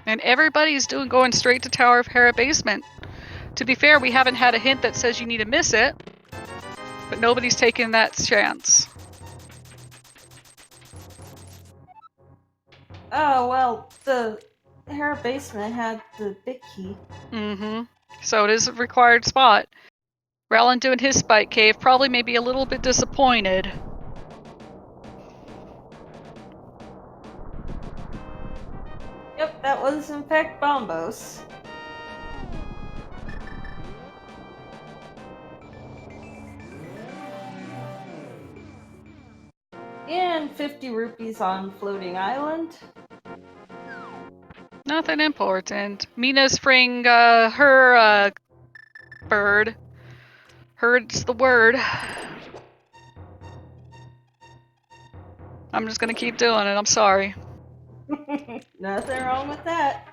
And everybody's going straight to Tower of Hera basement. To be fair, we haven't had a hint that says you need to miss it, but nobody's taking that chance. Oh, well, the Hera basement had the big key. Mm-hmm. So it is a required spot. Rowland doing his spike cave, probably maybe a little bit disappointed. Yep, that was in fact Bombos. And 50 rupees on Floating Island. Nothing important. Mina's freeing her bird. Herd's the word. I'm just gonna keep doing it, I'm sorry. Nothing wrong with that.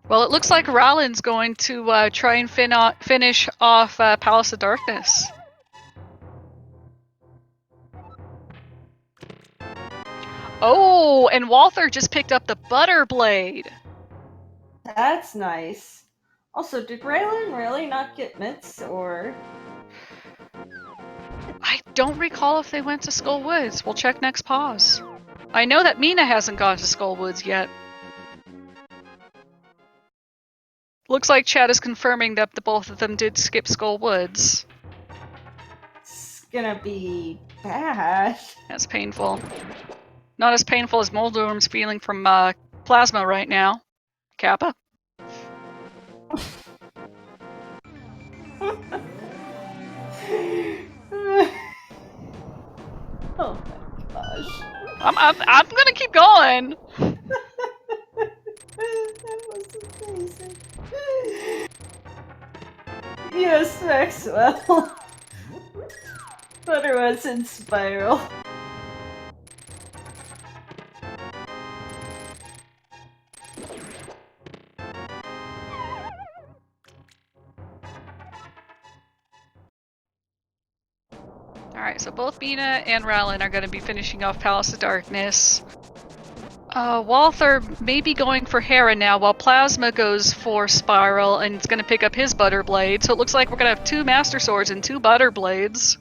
Well, it looks like Rowland's going to try and finish off Palace of Darkness. Oh, and Walther just picked up the Butter Blade. That's nice. Also, did Raylan really not get mitts, or...? I don't recall if they went to Skull Woods. We'll check next pause. I know that Mina hasn't gone to Skull Woods yet. Looks like chat is confirming that the both of them did skip Skull Woods. It's gonna be bad. That's painful. Not as painful as Moldorm's feeling from Plasma right now. Kappa? Oh my gosh. I'm gonna keep going. That was amazing. Yes, Maxwell. Butter was in spiral. Alright, so both Mina and Rowland are going to be finishing off Palace of Darkness. Walther may be going for Hera now, while Plasma goes for Spiral and is going to pick up his Butter Blade. So it looks like we're going to have 2 Master Swords and 2 Butter Blades.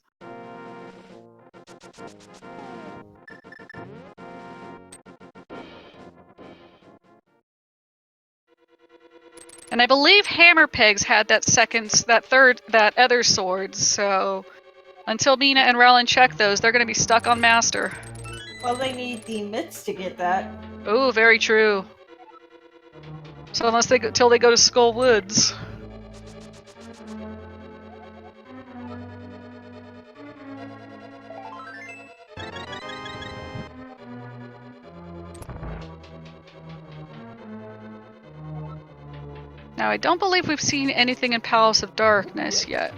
And I believe Hammer Pegs had that other sword, so until Mina and Rowland check those, they're going to be stuck on Master. Well, they need the mitts to get that. Oh, very true. So till they go to Skull Woods. Now, I don't believe we've seen anything in Palace of Darkness yet.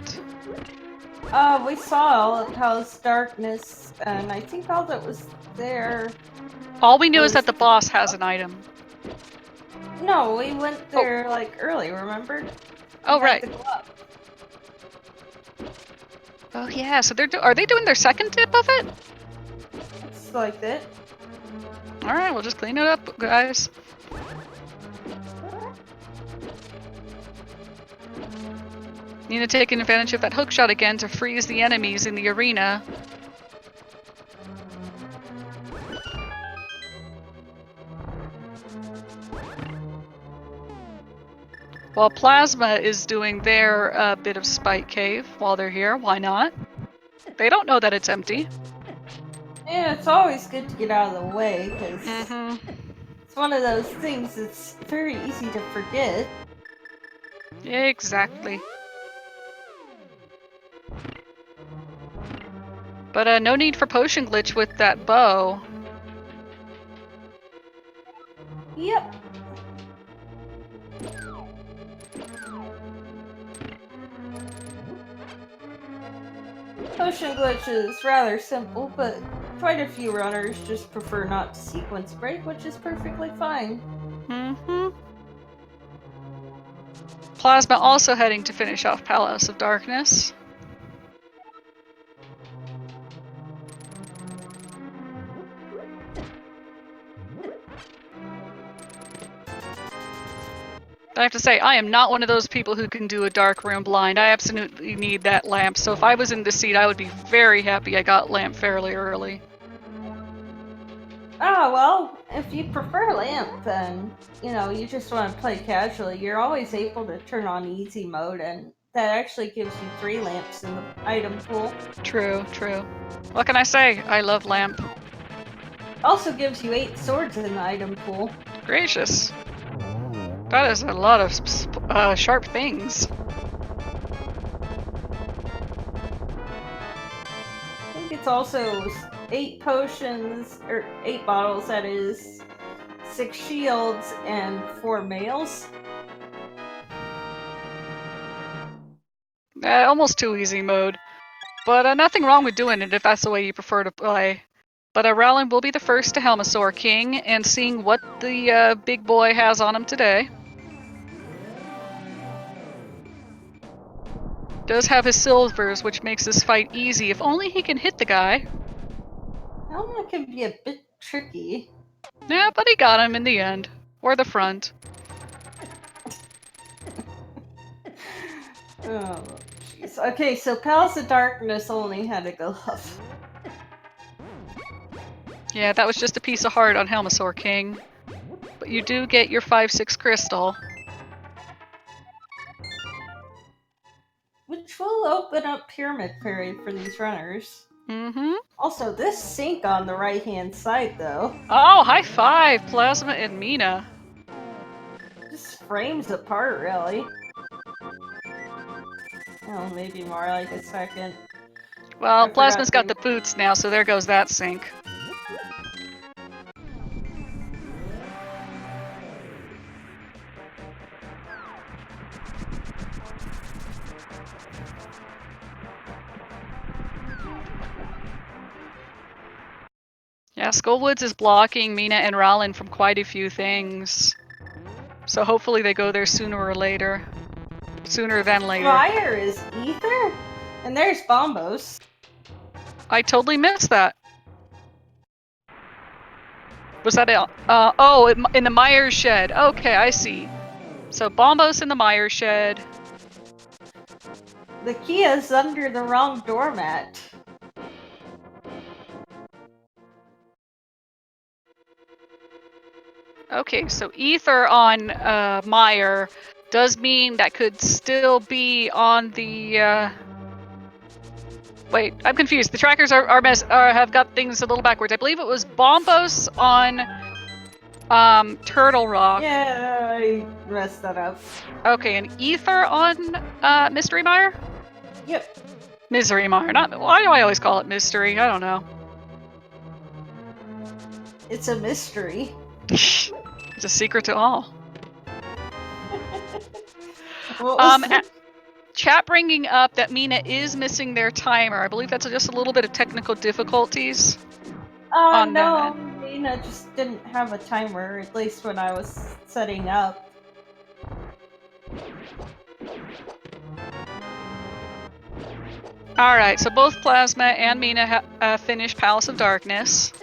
We saw Palace Darkness, and I think all that was there... All we knew is that the boss has an item. No, we went there, early, remember? Oh, right. The glove. Oh, yeah, so are they doing their second dip of it? It's like that. Alright, we'll just clean it up, guys. Nina taking advantage of that hookshot again to freeze the enemies in the arena. While Plasma is doing their bit of Spike Cave while they're here, why not? They don't know that it's empty. Yeah, it's always good to get out of the way, because it's one of those things that's very easy to forget. Exactly. But no need for potion glitch with that bow. Yep. Potion glitch is rather simple, but quite a few runners just prefer not to sequence break, which is perfectly fine. Plasma also heading to finish off Palace of Darkness. I have to say, I am not one of those people who can do a dark room blind. I absolutely need that lamp. So if I was in the seat, I would be very happy I got lamp fairly early. Oh, well, if you prefer lamp, then, you know, you just want to play casually, you're always able to turn on easy mode, and that actually gives you 3 lamps in the item pool. True, true. What can I say? I love lamp. Also gives you 8 swords in the item pool. Gracious. That is a lot of sharp things. I think it's also 8 potions, or 8 bottles, that is, 6 shields, and 4 mails. Almost too easy mode. But nothing wrong with doing it if that's the way you prefer to play. But Rowling will be the first to Helmasaur King, and seeing what the big boy has on him today. Does have his silvers, which makes this fight easy. If only he can hit the guy. Helma can be a bit tricky. Yeah, but he got him in the end. Or the front. Oh, jeez. Okay, so Palace of Darkness only had a glove. Yeah, that was just a piece of heart on Helmasaur King. But you do get your 5/6 crystal. Which will open up Pyramid Fairy for these runners. Mm-hmm. Also, this sink on the right-hand side, though. Oh, high five, Plasma and Mina. Just frames apart, really. Oh, maybe more like a second. Well, Plasma's got the boots now, so there goes that sink. Yeah, Skullwoods is blocking Mina and Rowland from quite a few things. So hopefully they go there sooner or later. Sooner than later. Fire is Ether? And there's Bombos. I totally missed that. Was that it? Oh, in the Myers shed. Okay, I see. So Bombos in the Myers shed. The key is under the wrong doormat. Okay, so Ether on Meyer does mean that could still be on the. Wait, I'm confused. The trackers have got things a little backwards. I believe it was Bombos on Turtle Rock. Yeah, I messed that up. Okay, and Ether on Mystery Mire? Yep. Misery Mire. Why do I always call it Mystery? I don't know. It's a mystery. It's a secret to all. Chat bringing up that Mina is missing their timer. I believe that's just a little bit of technical difficulties. No, that. Mina just didn't have a timer, at least when I was setting up. Alright, so both Plasma and Mina finished Palace of Darkness.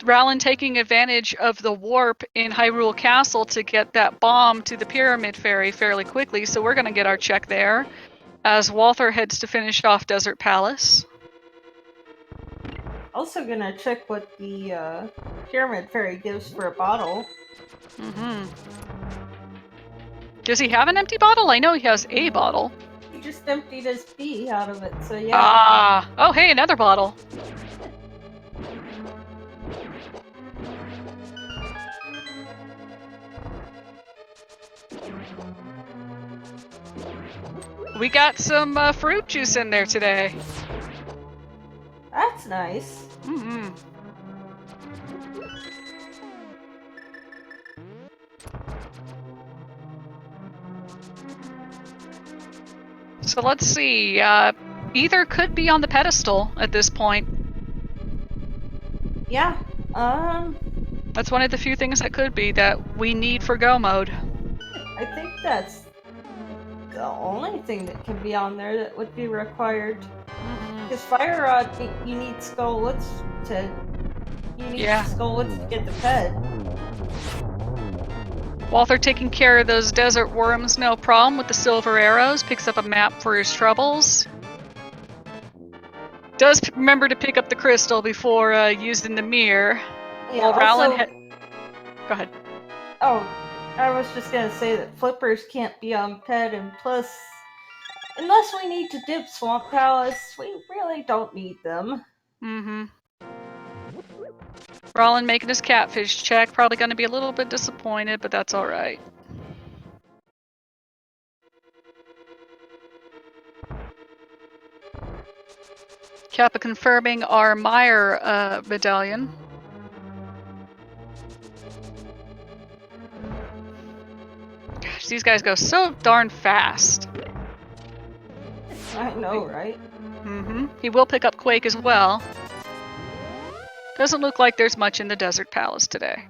Rowland taking advantage of the warp in Hyrule Castle to get that bomb to the Pyramid Fairy fairly quickly, so we're going to get our check there. As Walther heads to finish off Desert Palace. Also gonna check what the Pyramid Fairy gives for a bottle. Mm-hmm. Does he have an empty bottle? I know he has a bottle. He just emptied his pee out of it, so yeah. Ah! Oh, hey, another bottle. We got some fruit juice in there today. That's nice. Mm-hmm. So let's see. Either could be on the pedestal at this point. Yeah. That's one of the few things that could be that we need for go mode. I think that's the only thing that can be on there that would be required. Because Fire Rod, you need Skullwoods to You need Yeah. Skullwoods to get the pet. Walther taking care of those desert worms, no problem with the silver arrows. Picks up a map for his troubles. Does remember to pick up the crystal before using the mirror. Yeah, While Rowland also... Go ahead. Oh, I was just gonna say that flippers can't be on pet, and plus, unless we need to dip Swamp Palace, we really don't need them. Mm-hmm. Rowland making his catfish check. Probably going to be a little bit disappointed, but that's all right. Kappa confirming our Meyer medallion. Gosh, these guys go so darn fast. I know, right? Mm-hmm. He will pick up Quake as well. Doesn't look like there's much in the Desert Palace today.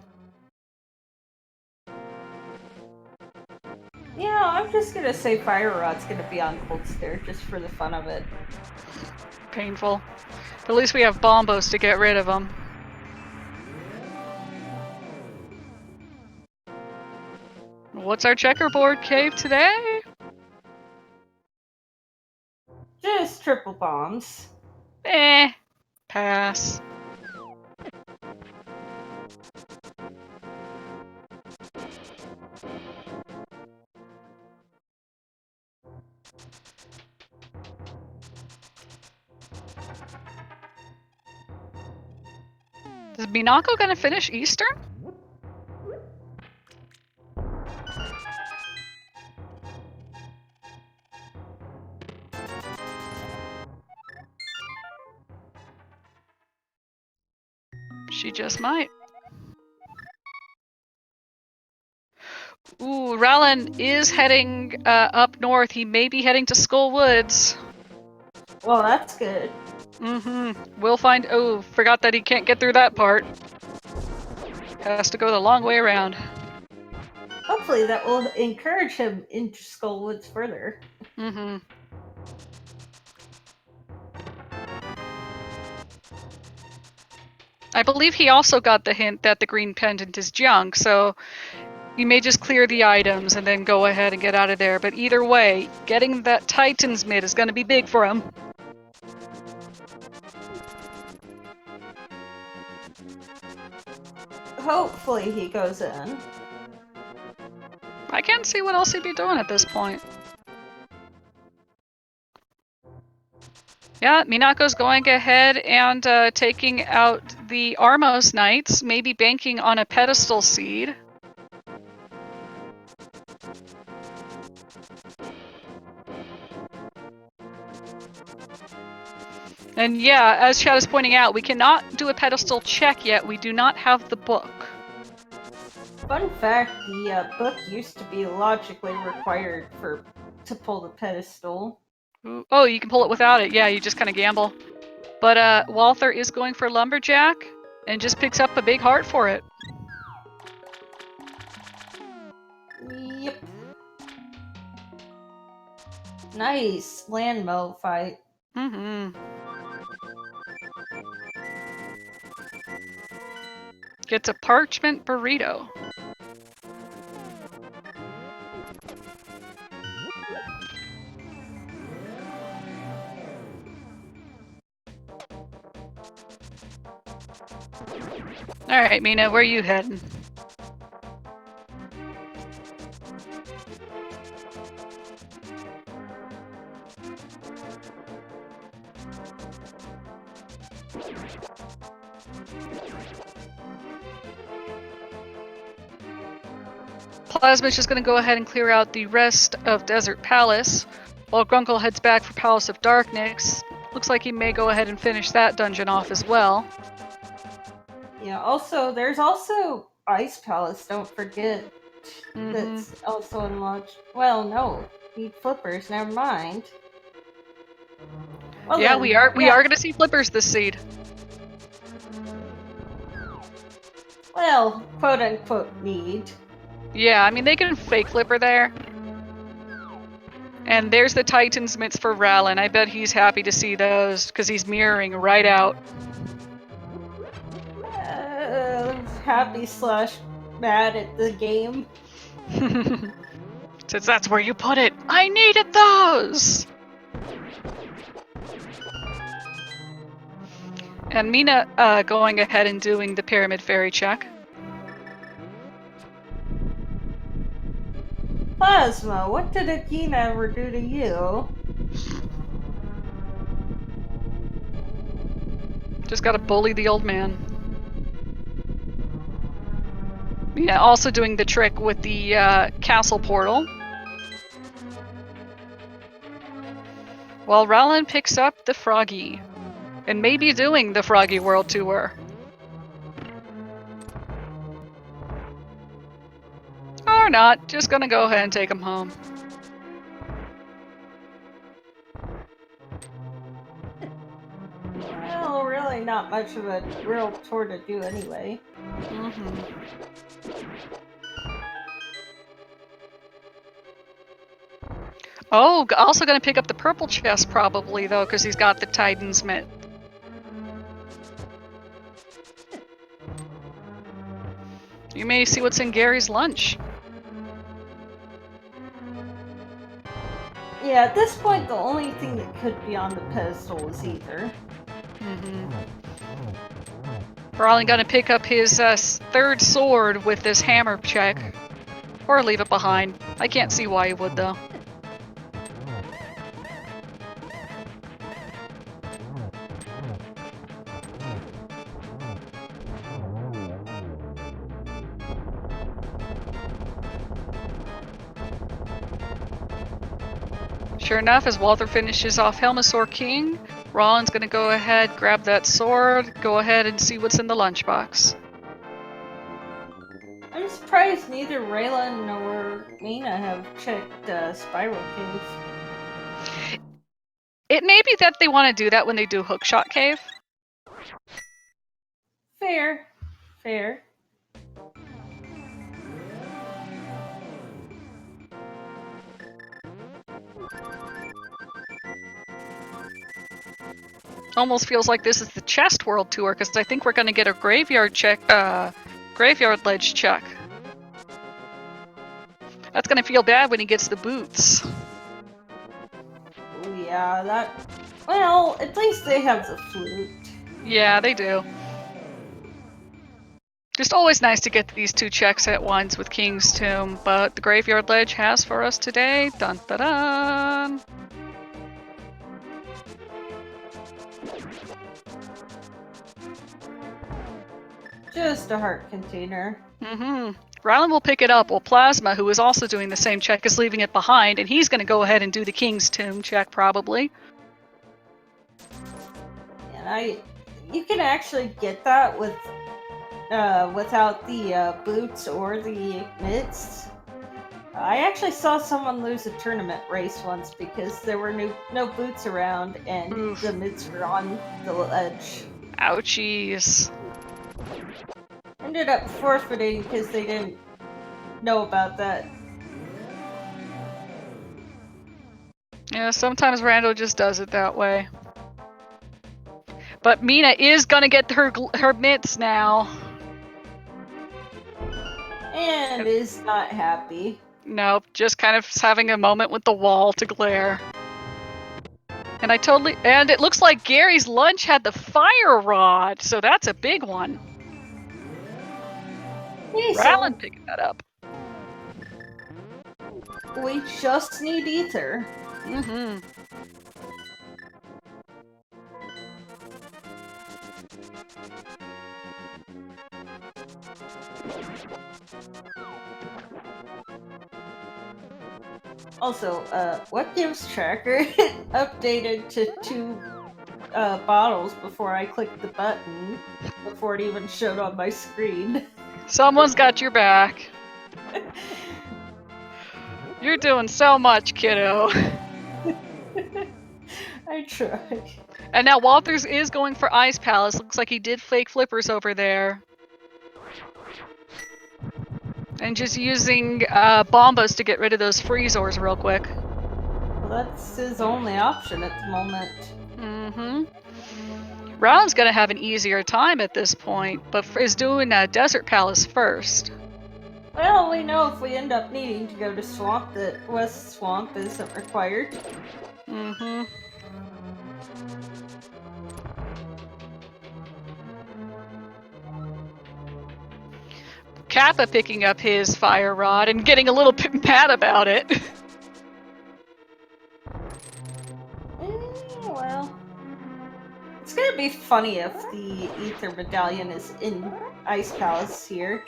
Yeah, I'm just gonna say Fire Rod's gonna be on Cold Stare just for the fun of it. Painful. But at least we have Bombos to get rid of them. What's our checkerboard cave today? Just triple bombs. Pass. Is Minako gonna finish Eastern? She just might. Ooh, Rowland is heading up north. He may be heading to Skull Woods. Well, that's good. Mm-hmm. We'll find... Oh, forgot that he can't get through that part. Has to go the long way around. Hopefully that will encourage him into Skullwoods further. Mm-hmm. I believe he also got the hint that the green pendant is junk, so you may just clear the items and then go ahead and get out of there. But either way, getting that Titan's mid is going to be big for him. Hopefully he goes in. I can't see what else he'd be doing at this point. Yeah, Minako's going ahead and taking out the Armos Knights, maybe banking on a pedestal seed. And yeah, as Chad is pointing out, we cannot do a pedestal check yet. We do not have the book. Fun fact, the book used to be logically required to pull the pedestal. Ooh, oh, you can pull it without it. Yeah, you just kind of gamble. But Walther is going for Lumberjack and just picks up a big heart for it. Yep. Nice land mow fight. Mm-hmm. Gets a parchment burrito. Alright, Mina, where are you heading? Plasma's just going to go ahead and clear out the rest of Desert Palace, while Grunkle heads back for Palace of Darkness. Looks like he may go ahead and finish that dungeon off as well. Yeah, also, there's also Ice Palace, don't forget. That's also unlocked. Well, no. Need flippers, never mind. Well, yeah, then, we are going to see flippers this seed. Well, quote unquote need. Yeah, I mean, they can fake flipper there. And there's the Titan's mitts for Rallin. I bet he's happy to see those, because he's mirroring right out. happy slash mad at the game. Since that's where you put it, I needed those! And Mina going ahead and doing the Pyramid Fairy check. Plasma, what did Akina ever do to you? Just gotta bully the old man. Mina also doing the trick with the castle portal. While Rowland picks up the Froggy. And maybe doing the Froggy World Tour. Or not, just gonna go ahead and take him home. Well, really not much of a real tour to do anyway. Oh, also gonna pick up the purple chest probably though, because he's got the Titan's Mitt. You may see what's in Gary's lunch. Yeah, at this point, the only thing that could be on the pedestal is ether. Probably gonna pick up his third sword with this hammer check. Or leave it behind. I can't see why he would though. Sure enough, as Walther finishes off Helmasaur King, Roland's gonna go ahead, grab that sword, go ahead and see what's in the lunchbox. I'm surprised neither Raylan nor Mina have checked Spiral Cave. It may be that they want to do that when they do Hookshot Cave. Fair. Fair. Almost feels like this is the Chest World Tour, because I think we're going to get a graveyard check, graveyard ledge check. That's going to feel bad when he gets the boots. Yeah, that... Well, at least they have the flute. Yeah, they do. Just always nice to get these two checks at once with King's Tomb, but the Graveyard Ledge has for us today. Dun dun dun! Just a heart container. Rylan will pick it up, while Plasma, who is also doing the same check, is leaving it behind, and he's going to go ahead and do the King's Tomb check, probably. And you can actually get that with without the boots or the mitts. I actually saw someone lose a tournament race once because there were no boots around and Oof. The mitts were on the ledge. Ouchies. Ended up forfeiting because they didn't know about that. Yeah, sometimes Rando just does it that way. But Mina is gonna get her mitts now. And is not happy. Nope, just kind of having a moment with the wall to glare. And and it looks like Gary's lunch had the fire rod, so that's a big one. Hey, Rylan picking that up. We just need ether. Also, what gives tracker updated to 2 bottles before I clicked the button, before it even showed on my screen? Someone's got your back. You're doing so much, kiddo. I tried. And now Walters is going for Ice Palace. Looks like he did fake flippers over there. And just using bombas to get rid of those freezors real quick. Well, that's his only option at the moment. Brown's gonna have an easier time at this point, but is doing Desert Palace first. Well, we know if we end up needing to go to Swamp that West Swamp isn't required. Mm-hmm. Kappa picking up his fire rod and getting a little bit mad about it. Well, it's gonna be funny if the Ether Medallion is in Ice Palace here.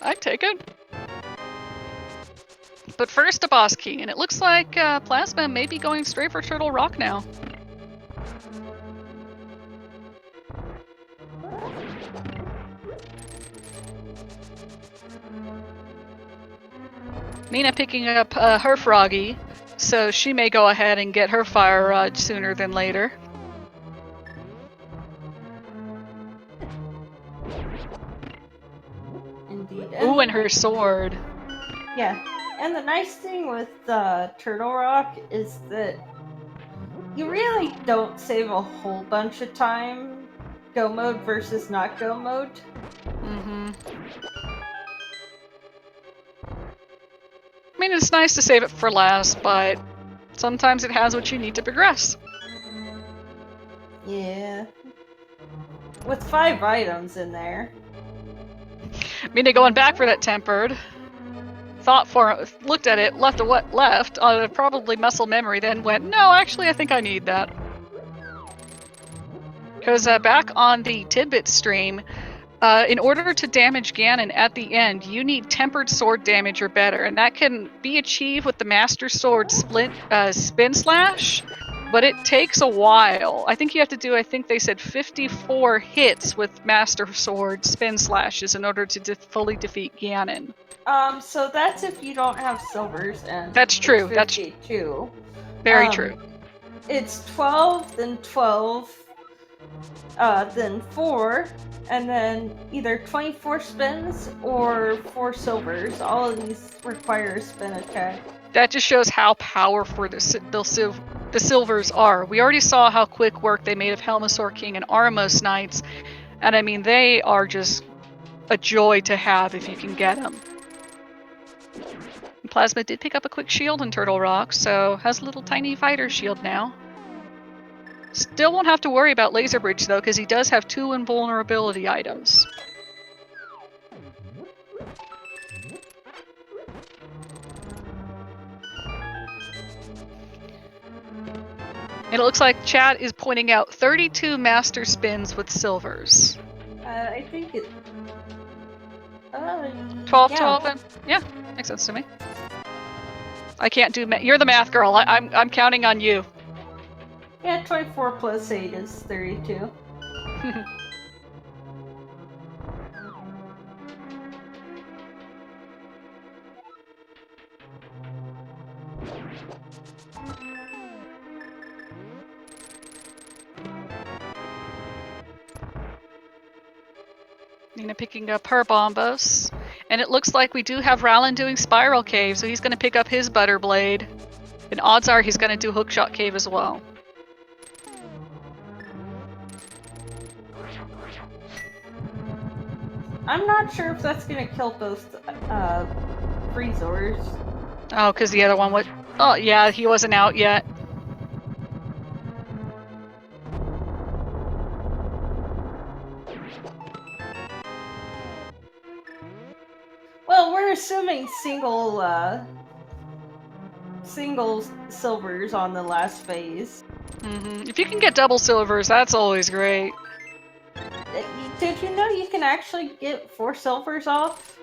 I'd take it. But first, a boss key, and it looks like Plasma may be going straight for Turtle Rock now. Mina picking up her Froggy, so she may go ahead and get her Fire Rod sooner than later. Indeed. Ooh, and her sword. Yeah, and the nice thing with Turtle Rock is that you really don't save a whole bunch of time go mode versus not go mode. Mm-hmm. I mean, it's nice to save it for last, but sometimes it has what you need to progress. Yeah. With 5 items in there. Mina going back for that tempered. Looked at it, left what left, probably muscle memory, then went, no, actually I think I need that. Because back on the Tidbit stream, in order to damage Ganon at the end, you need tempered sword damage or better, and that can be achieved with the Master Sword Spin Slash, but it takes a while. I think you have to do, I think they said 54 hits with Master Sword Spin Slashes in order to fully defeat Ganon. So that's if you don't have silvers, and that's true. That's true. Very true. It's 12, then 12, then 4, and then either 24 spins or 4 silvers. All of these require a spin attack. That just shows how powerful the silvers are. We already saw how quick work they made of Helmasaur King and Armos Knights, and I mean, they are just a joy to have if you can get them. Plasma did pick up a quick shield in Turtle Rock, so has a little tiny fighter shield now. Still won't have to worry about Laser Bridge though, because he does have 2 invulnerability items. And it looks like chat is pointing out 32 master spins with silvers. I think it... 12, yeah. 12, and yeah, makes sense to me. I can't do you're the math girl. I'm counting on you. Yeah, 24 plus 8 is 32. Nina picking up her bombos. And it looks like we do have Rowland doing Spiral Cave, so he's going to pick up his Butter Blade. And odds are he's going to do Hookshot Cave as well. I'm not sure if that's going to kill both Freezors. Oh, because the other one was... Oh, yeah, he wasn't out yet. Well, we're assuming single silvers on the last phase. Mm-hmm. If you can get double silvers, that's always great. Did you know you can actually get 4 silvers off?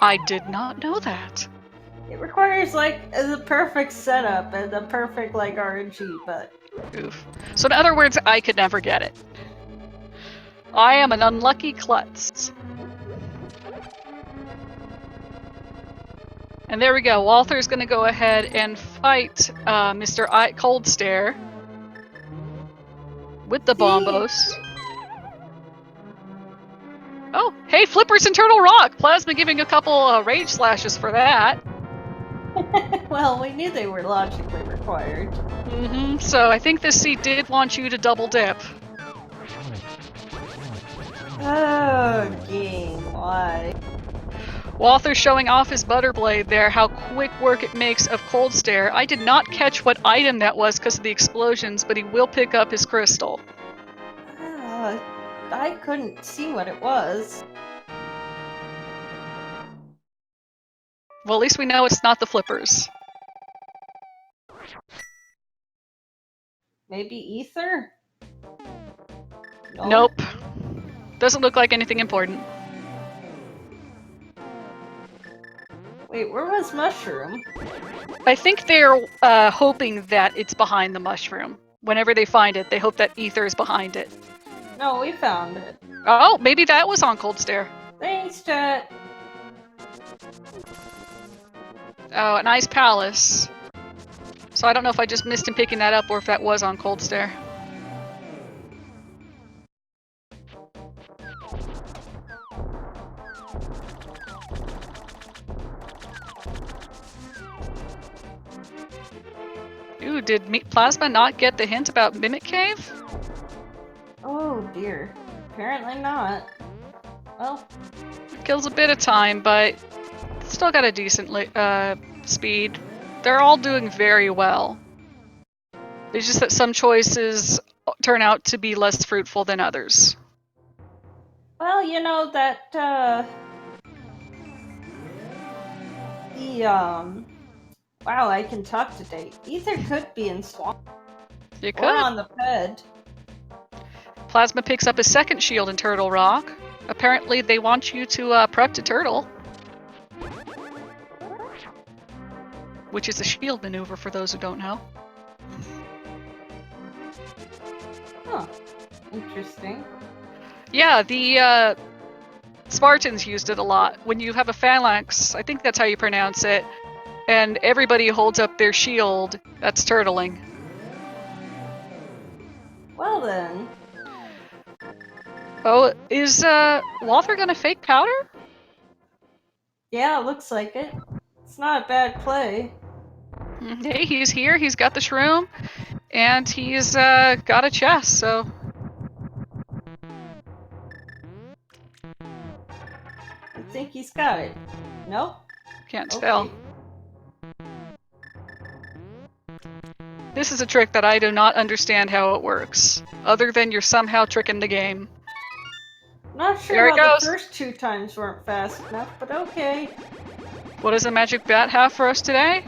I did not know that. It requires like the perfect setup and the perfect like RNG, but... Oof. So in other words, I could never get it. I am an unlucky klutz. And there we go. Walther's going to go ahead and fight Mr. Cold Stare with the bombos. Oh, hey, Flippers and Turtle Rock! Plasma giving a couple rage slashes for that. Well, we knew they were logically required. Mm-hmm. So I think this seat did want you to double dip. Oh, game, why? Walther showing off his butter blade there, how quick work it makes of Cold Stare. I did not catch what item that was because of the explosions, but he will pick up his crystal. I couldn't see what it was. Well, at least we know it's not the flippers. Maybe ether? No? Nope. Doesn't look like anything important. Wait, where was Mushroom? I think they're hoping that it's behind the mushroom. Whenever they find it, they hope that ether is behind it. No, we found it. Oh, maybe that was on Cold Stare. Thanks, chat. Oh, an Ice Palace. So I don't know if I just missed him picking that up or if that was on Cold Stare. Ooh, did Plasma not get the hint about Mimic Cave? Oh dear. Apparently not. Well, Kills a bit of time, but still got a decent speed. They're all doing very well. It's just that some choices turn out to be less fruitful than others. well, you know that, wow, I can talk today. Ether could be in Swamp. You could. Or on the bed. Plasma picks up his second shield in Turtle Rock. Apparently they want you to prep to turtle. Which is a shield maneuver for those who don't know. Huh. Interesting. Yeah, the Spartans used it a lot. When you have a phalanx, I think that's how you pronounce it, and everybody holds up their shield, that's turtling. Well then. Oh, is Walther gonna fake powder? Yeah, looks like it. It's not a bad play. Hey, he's here, he's got the shroom, and he's got a chest, so... I think he's got it. Nope. Can't Okay. spell. This is a trick that I do not understand how it works, other than you're somehow tricking the game. Not sure There he how goes. the first 2 times weren't fast enough, but okay. What does the magic bat have for us today?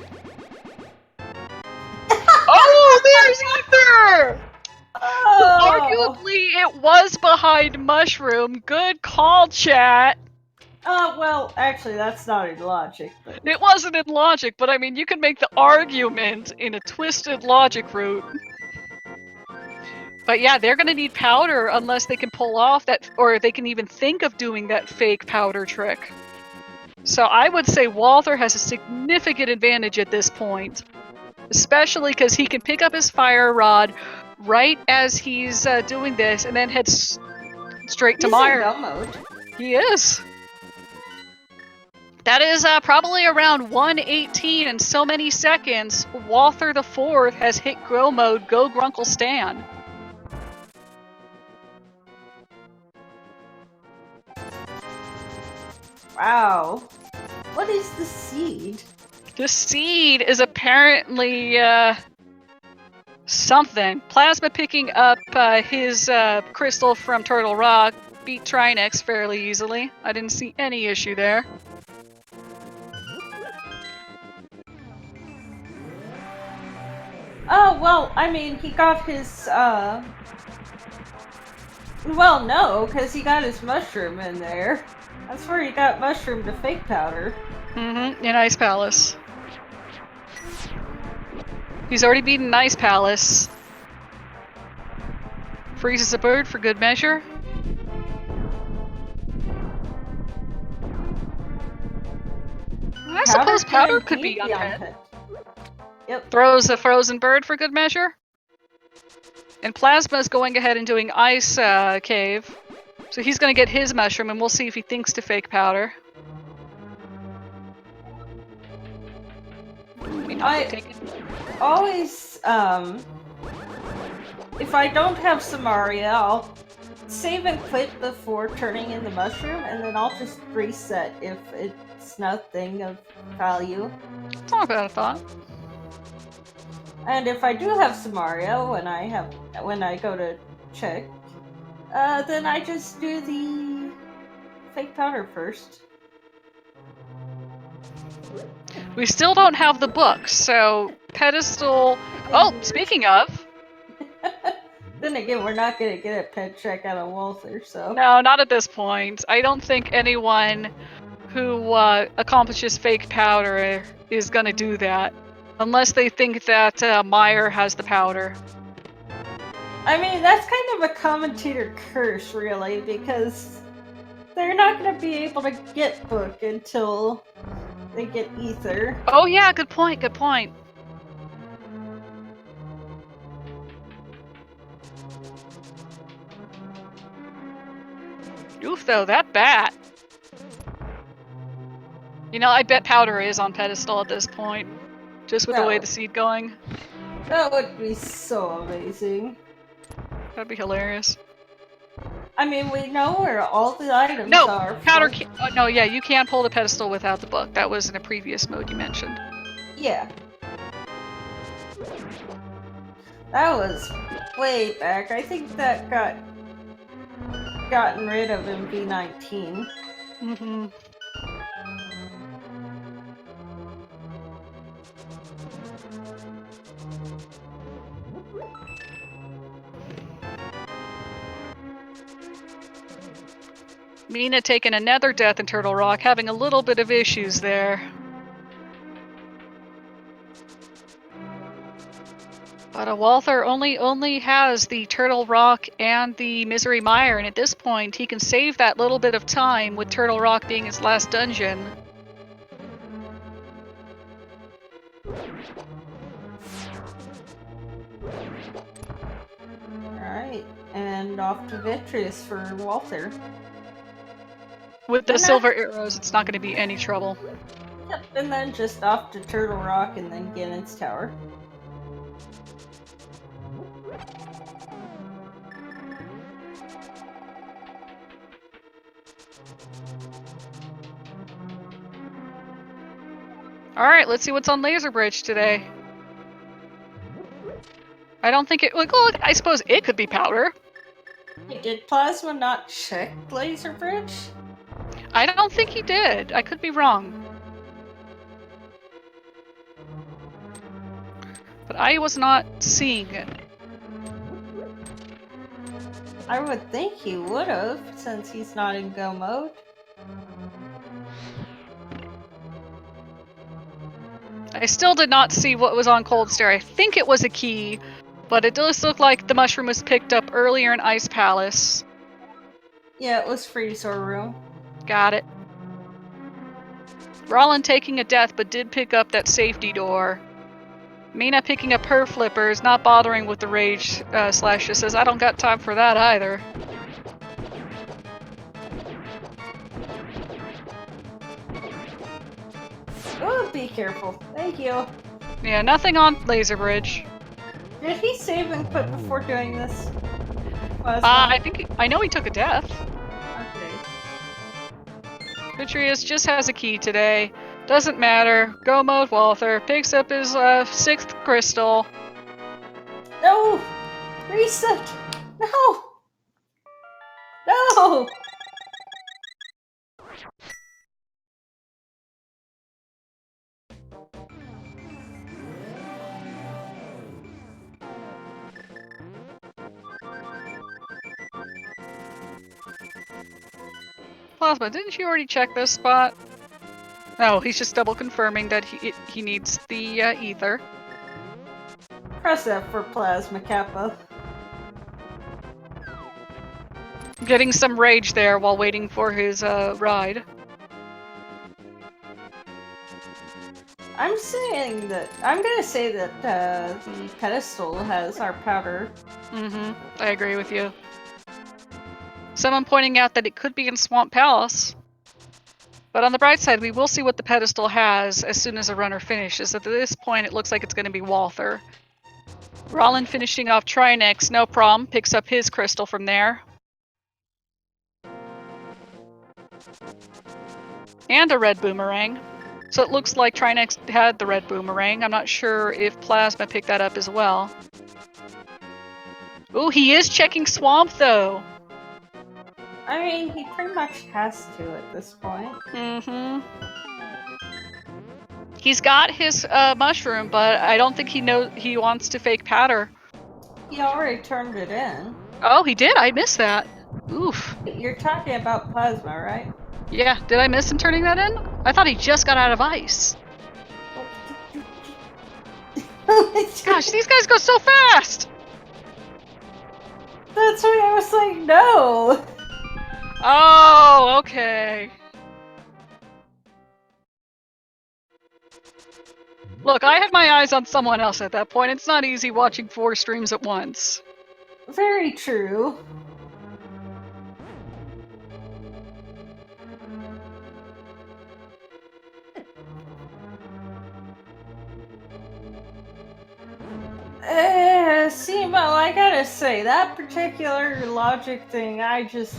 Oh, there's Ether! Oh! Arguably, it was behind Mushroom. Good call, chat. Well, actually, that's not in logic, but... It wasn't in logic, but I mean, you can make the argument in a twisted logic route. But yeah, they're gonna need powder unless they can pull off that, or they can even think of doing that fake powder trick. So I would say Walther has a significant advantage at this point. Especially because he can pick up his fire rod right as he's doing this and then head straight to Meyer. He's in go mode. He is. That is probably around 1:18 and so many seconds. Walther the Fourth has hit grow mode. Go Grunkle Stan. Wow. What is the seed? The seed is apparently something. Plasma picking up his crystal from Turtle Rock beat Trinex fairly easily. I didn't see any issue there. Oh, well, I mean, he got his, well, no, because he got his mushroom in there. That's where he got mushroom to fake powder. Mm-hmm, in Ice Palace. He's already beaten Ice Palace. Freezes a bird for good measure. I suppose powder could be unpet. Yep. Throws a frozen bird for good measure. And Plasma's going ahead and doing Ice Cave. So he's going to get his mushroom, and we'll see if he thinks to fake powder. I always, if I don't have Samaria, I'll save and quit before turning in the mushroom, and then I'll just reset if it's nothing of value. It's not a bad thought. And if I do have some Mario when I go to check, then I just do the fake powder first. We still don't have the book, so pedestal. Oh, speaking of. Then again, we're not gonna get a pet check out of Walther, so. No, not at this point. I don't think anyone who accomplishes fake powder is gonna do that. Unless they think that Meyer has the powder. I mean, that's kind of a commentator curse, really, because they're not gonna be able to get book until they get ether. Oh yeah, good point, good point. Oof, though, that bat. You know, I bet powder is on pedestal at this point. Just with the way the seed going. That would be so amazing. That'd be hilarious. I mean, we know where all the items no, are. Powder no, yeah, you can't pull the pedestal without the book. That was in a previous mode you mentioned. Yeah. That was way back. I think that got gotten rid of in B19. Mm-hmm. Mina taking another death in Turtle Rock, having a little bit of issues there. But Walther only has the Turtle Rock and the Misery Mire, and at this point he can save that little bit of time with Turtle Rock being his last dungeon. Alright, and off to Vitreous for Walther. With the silver arrows, it's not going to be any trouble. Yep, and then just off to Turtle Rock and then Ganon's Tower. Alright, let's see what's on Laser Bridge today. I don't think it... Well, I suppose it could be powder. Did Plasma not check Laser Bridge? I don't think he did. I could be wrong. But I was not seeing it. I would think he would have, since he's not in go mode. I still did not see what was on Cold Stair. I think it was a key, but it does look like the mushroom was picked up earlier in Ice Palace. Yeah, it was Freezer Room. Got it. Rollin taking a death, but did pick up that safety door. Mina picking up her flippers, not bothering with the rage slash, just says, I don't got time for that either. Oh, be careful. Thank you. Yeah, nothing on Laser Bridge. Did he save and quit before doing this? I know he took a death. Okay. Vitreous just has a key today. Doesn't matter. Go mode Walther. Picks up his 6th crystal. No! Reset! No! No! Plasma, didn't you already check this spot? No, he's just double confirming that he needs the ether. Press F for Plasma Kappa. Getting some rage there while waiting for his ride. I'm gonna say that the pedestal has our powder. Mm-hmm. I agree with you. Someone pointing out that it could be in Swamp Palace. But on the bright side, we will see what the pedestal has as soon as a runner finishes. At this point, it looks like it's going to be Walther. Rollin finishing off Trinex, no problem. Picks up his crystal from there. And a red boomerang. So it looks like Trinex had the red boomerang. I'm not sure if Plasma picked that up as well. Ooh, he is checking Swamp, though. I mean, he pretty much has to at this point. Mm-hmm. He's got his mushroom, but I don't think he wants to fake patter. He already turned it in. Oh, he did? I missed that. Oof. You're talking about Plasma, right? Yeah, did I miss him turning that in? I thought he just got out of ice. Gosh, these guys go so fast! That's why I was like, no! Oh, okay. Look, I had my eyes on someone else at that point. It's not easy watching 4 streams at once. Very true. See, well, I gotta say, that particular logic thing, I just...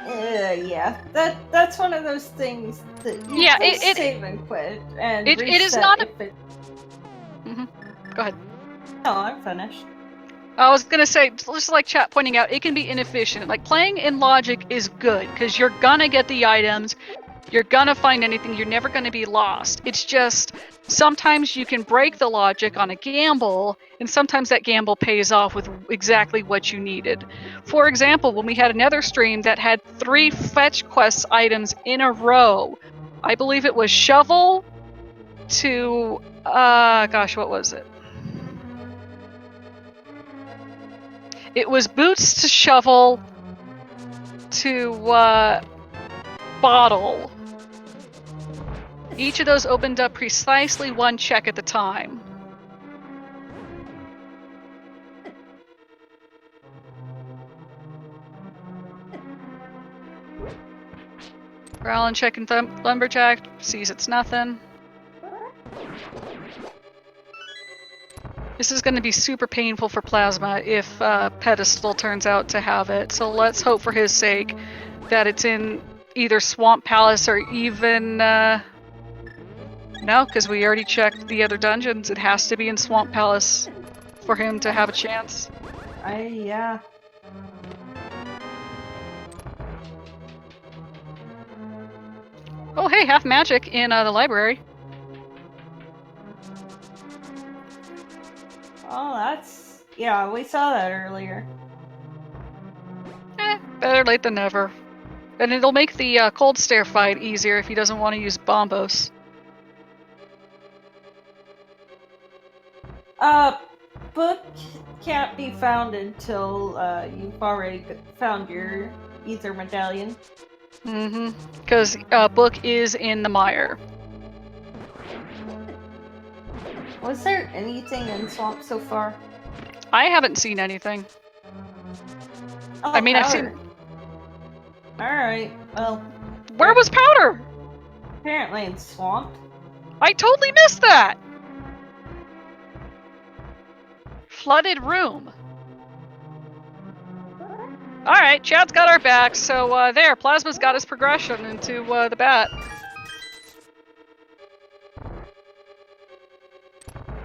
yeah, that's one of those things that you just save and quit, and it is not if it... Go ahead. No, I'm finished. I was gonna say, just like chat pointing out, it can be inefficient. Like, playing in logic is good, because you're gonna get the items, you're gonna find anything, you're never gonna be lost. It's just, sometimes you can break the logic on a gamble, and sometimes that gamble pays off with exactly what you needed. For example, when we had another stream that had 3 fetch quest items in a row, I believe it was shovel to, gosh, what was it? It was boots to shovel to bottle. Each of those opened up precisely 1 check at the time. Growlin checking Lumberjack, sees it's nothing. This is going to be super painful for Plasma if Pedestal turns out to have it, so let's hope for his sake that it's in either Swamp Palace or even... no, because we already checked the other dungeons. It has to be in Swamp Palace for him to have a chance. Yeah. Oh hey, half magic in the library. Oh, that's... yeah, we saw that earlier. Better late than never. And it'll make the cold stare fight easier if he doesn't want to use Bombos. Book can't be found until you've already found your Ether Medallion. Mm-hmm. Because Book is in the mire. Was there anything in Swamp so far? I haven't seen anything. Oh, I mean, powder. I've seen... Alright, well... Where was Powder? Apparently in Swamp. I totally missed that! Flooded room. Alright, Chad's got our back, so there, Plasma's got his progression into the bat.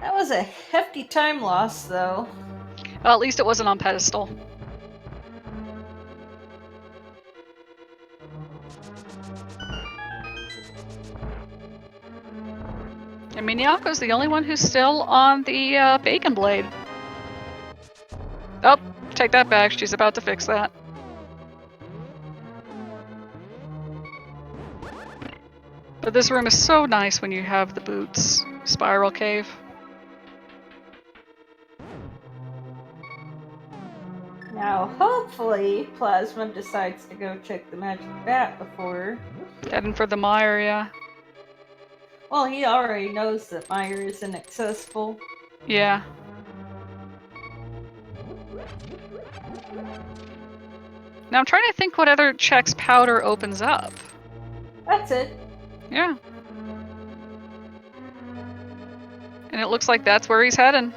That was a hefty time loss, though. Well, at least it wasn't on Pedestal. And Minyako's the only one who's still on the Bacon Blade. Oh, take that back. She's about to fix that. But this room is so nice when you have the boots. Spiral Cave. Now, hopefully, Plasma decides to go check the magic bat before... Heading for the mire, yeah. Well, he already knows that mire is inaccessible. Yeah. Now I'm trying to think what other checks Powder opens up. That's it. Yeah. And it looks like that's where he's heading.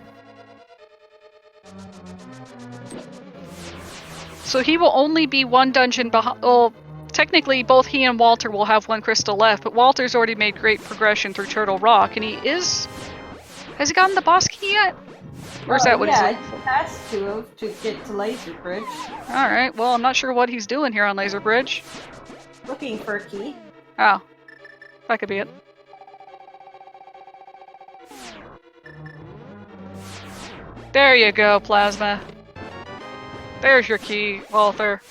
So he will only be 1 dungeon behind. Well, technically both he and Walter will have 1 crystal left, but Walter's already made great progression through Turtle Rock, and he is... Has he gotten the boss key yet? Or is that what he's looking for? He has to get to Laser Bridge. Alright, well, I'm not sure what he's doing here on Laser Bridge. Looking for a key. Oh. That could be it. There you go, Plasma. There's your key, Walter.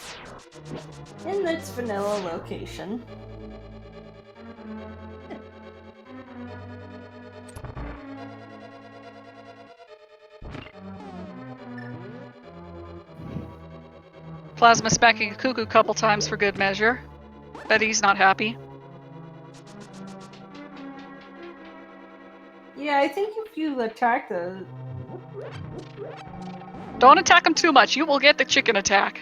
In its vanilla location. Plasma smacking a cuckoo couple times for good measure. Bet he's not happy. Yeah, I think if you attack the... Don't attack him too much, you will get the chicken attack.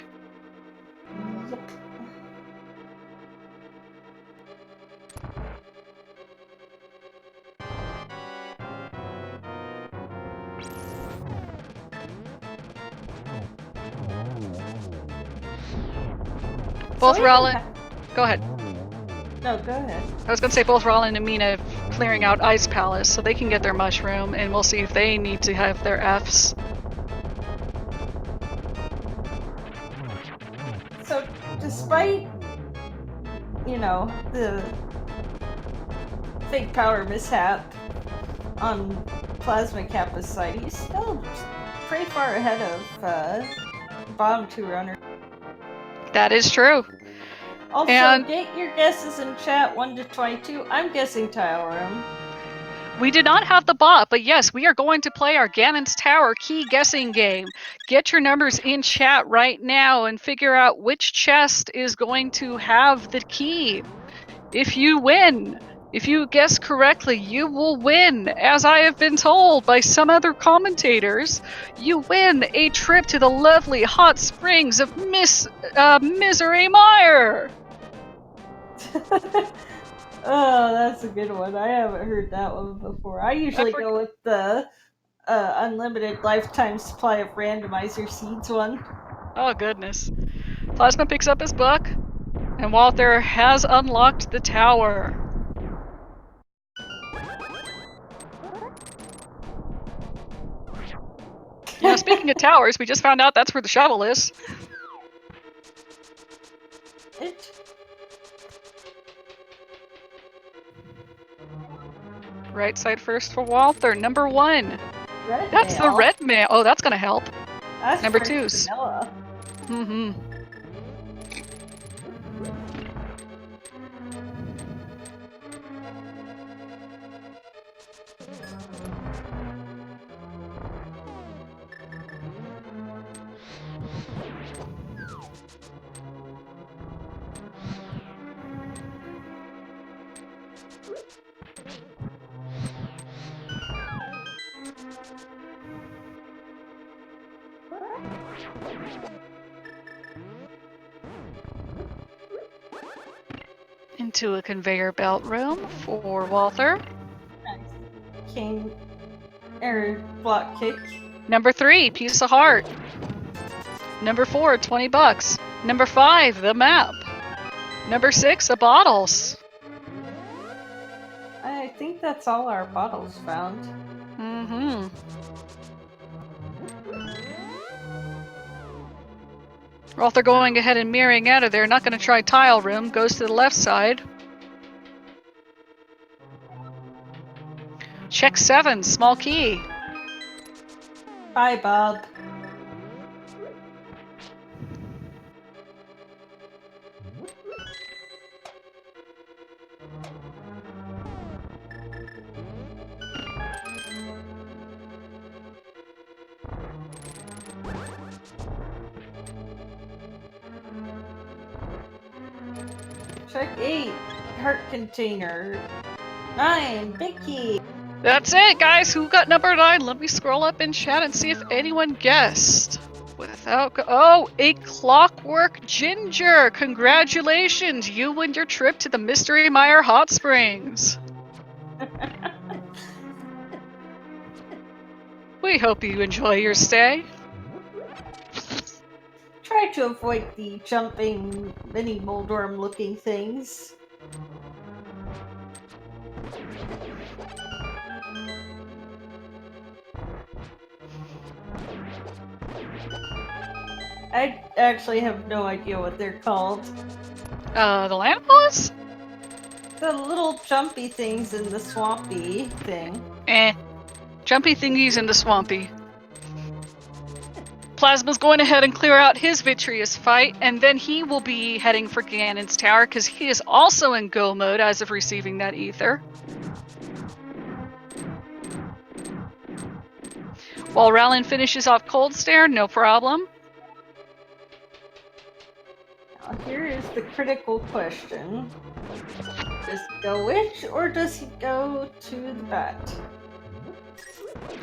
Both Rollin... Go ahead. No, go ahead. I was gonna say both Rollin and Mina clearing out Ice Palace so they can get their mushroom, and we'll see if they need to have their Fs. So, despite, you know, the fake power mishap on Plasma Kappa's side, he's still pretty far ahead of bottom 2 runner. That is true. Also, and get your guesses in chat 1 to 22. I'm guessing Tile Room. We did not have the bot, but yes, we are going to play our Ganon's Tower key guessing game. Get your numbers in chat right now and figure out which chest is going to have the key. If you win, if you guess correctly, you will win. As I have been told by some other commentators, you win a trip to the lovely hot springs of Misery Mire. Oh, that's a good one. I haven't heard that one before. I usually go with the unlimited lifetime supply of randomizer seeds one. Oh, goodness. Plasma picks up his book, and Walter has unlocked the tower. Yeah, speaking of towers, we just found out that's where the shovel is. Right side first for Walter. Number 1. That's the red mail. Oh, that's gonna help. That's Number 2's. Vanilla. Mm-hmm. Into a conveyor belt room for Walter. Nice. King block kick. Number 3, piece of heart. Number 4, $20. Number 5, the map. Number 6, the bottles. I think that's all our bottles found. Mm-hmm. Walter going ahead and mirroring out of there. Not going to try tile room. Goes to the left side. Check 7, small key. Bye, Bob. Check 8, heart container. 9, big key. That's it, guys. Who got number 9? Let me scroll up in chat and see if anyone guessed. Oh, a Clockwork Ginger. Congratulations. You win your trip to the Mystery Mire Hot Springs. We hope you enjoy your stay. Try try to avoid the jumping mini Moldorm looking things. I actually have no idea what they're called. The land boss? The little jumpy things in the swampy thing. Jumpy thingies in the swampy. Plasma's going ahead and clear out his vitreous fight, and then he will be heading for Ganon's tower, because he is also in go mode as of receiving that ether. While Rowland finishes off Cold Stare, no problem. Now here is the critical question. Does he go witch, or does he go to the bat?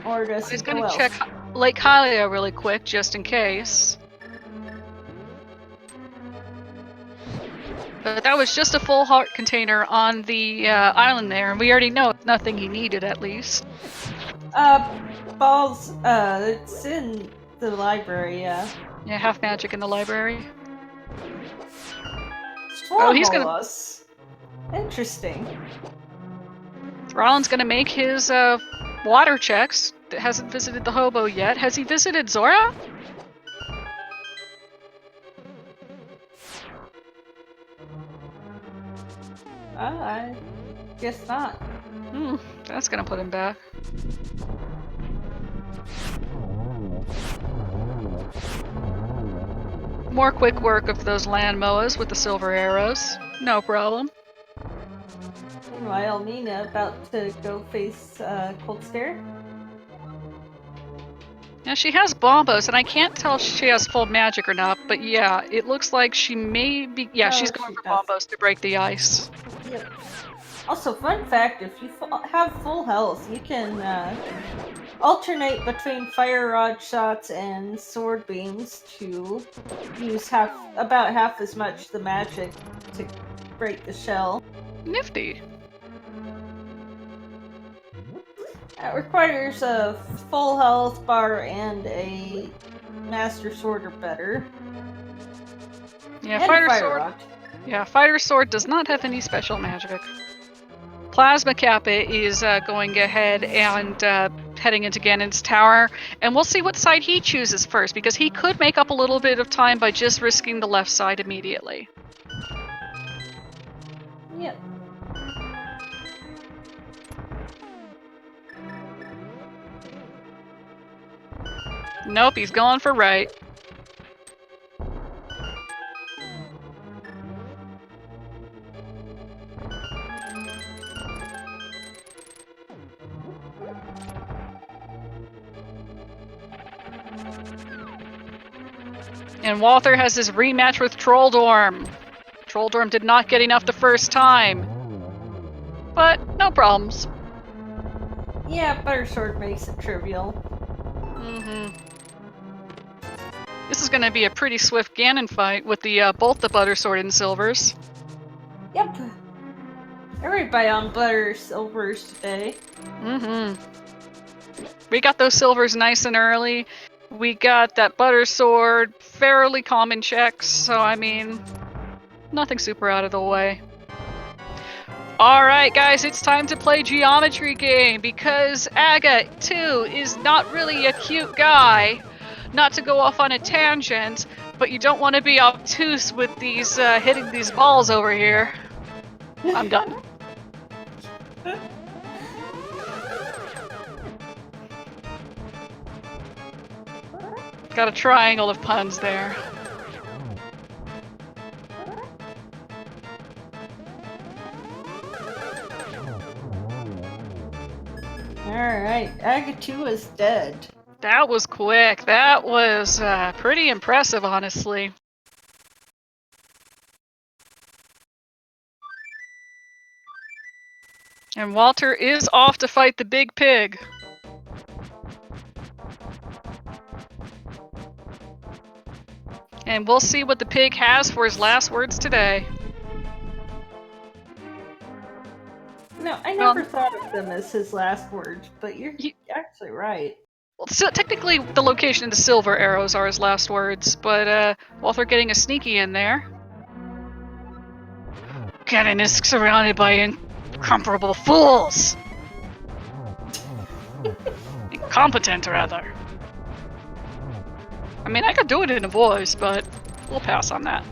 Or does he He's go going to elf? check Lake Hylia really quick, just in case. But that was just a full heart container on the island there, and we already know it's nothing he needed, at least. Balls, it's in the library, yeah. Yeah, half magic in the library. Oh, he's gonna... Interesting. Rollins gonna make his water checks. Hasn't visited the hobo yet. Has he visited Zora? I guess not. That's gonna put him back. More quick work of those land moas with the silver arrows. No problem. Meanwhile, Nina about to go face Cold Stare. Now she has bombos, and I can't tell if she has full magic or not, but yeah, it looks like she may be... Yeah, she's going for bombos to break the ice. Yep. Also, fun fact, if you have full health, you can alternate between fire rod shots and sword beams to use about half as much the magic to break the shell. Nifty. It requires a full health bar and a master sword or better. Yeah, and fighter fire sword. rod. Yeah, fighter sword does not have any special magic. Plasma Kappa is going ahead and heading into Ganon's tower, and we'll see what side he chooses first, because he could make up a little bit of time by just risking the left side immediately. Yep. Nope, he's going for right. And Walther has his rematch with Trolldorm. Trolldorm did not get enough the first time. But no problems. Yeah, Butter Sword makes it trivial. This is going to be a pretty swift Ganon fight with the both the Butter Sword and Silvers. Yep. Everybody on Butter Silvers today. We got those Silvers nice and early. We got that Butter Sword, fairly common checks, so I mean, nothing super out of the way. Alright guys, it's time to play Geometry Game, because Aga, too, is not really a cute guy. Not to go off on a tangent, but you don't want to be obtuse with these, hitting these balls over here. I'm done. Got a triangle of puns there. Alright, Aga2 is dead. That was quick. That was pretty impressive, honestly. And Walter is off to fight the big pig. And we'll see what the pig has for his last words today. No, I never thought of them as his last words, but you're actually right. So technically, the location of the silver arrows are his last words, but Walther getting a sneaky in there. Ganon is surrounded by incomparable fools! Incompetent, rather. I mean, I could do it in a voice, but we'll pass on that.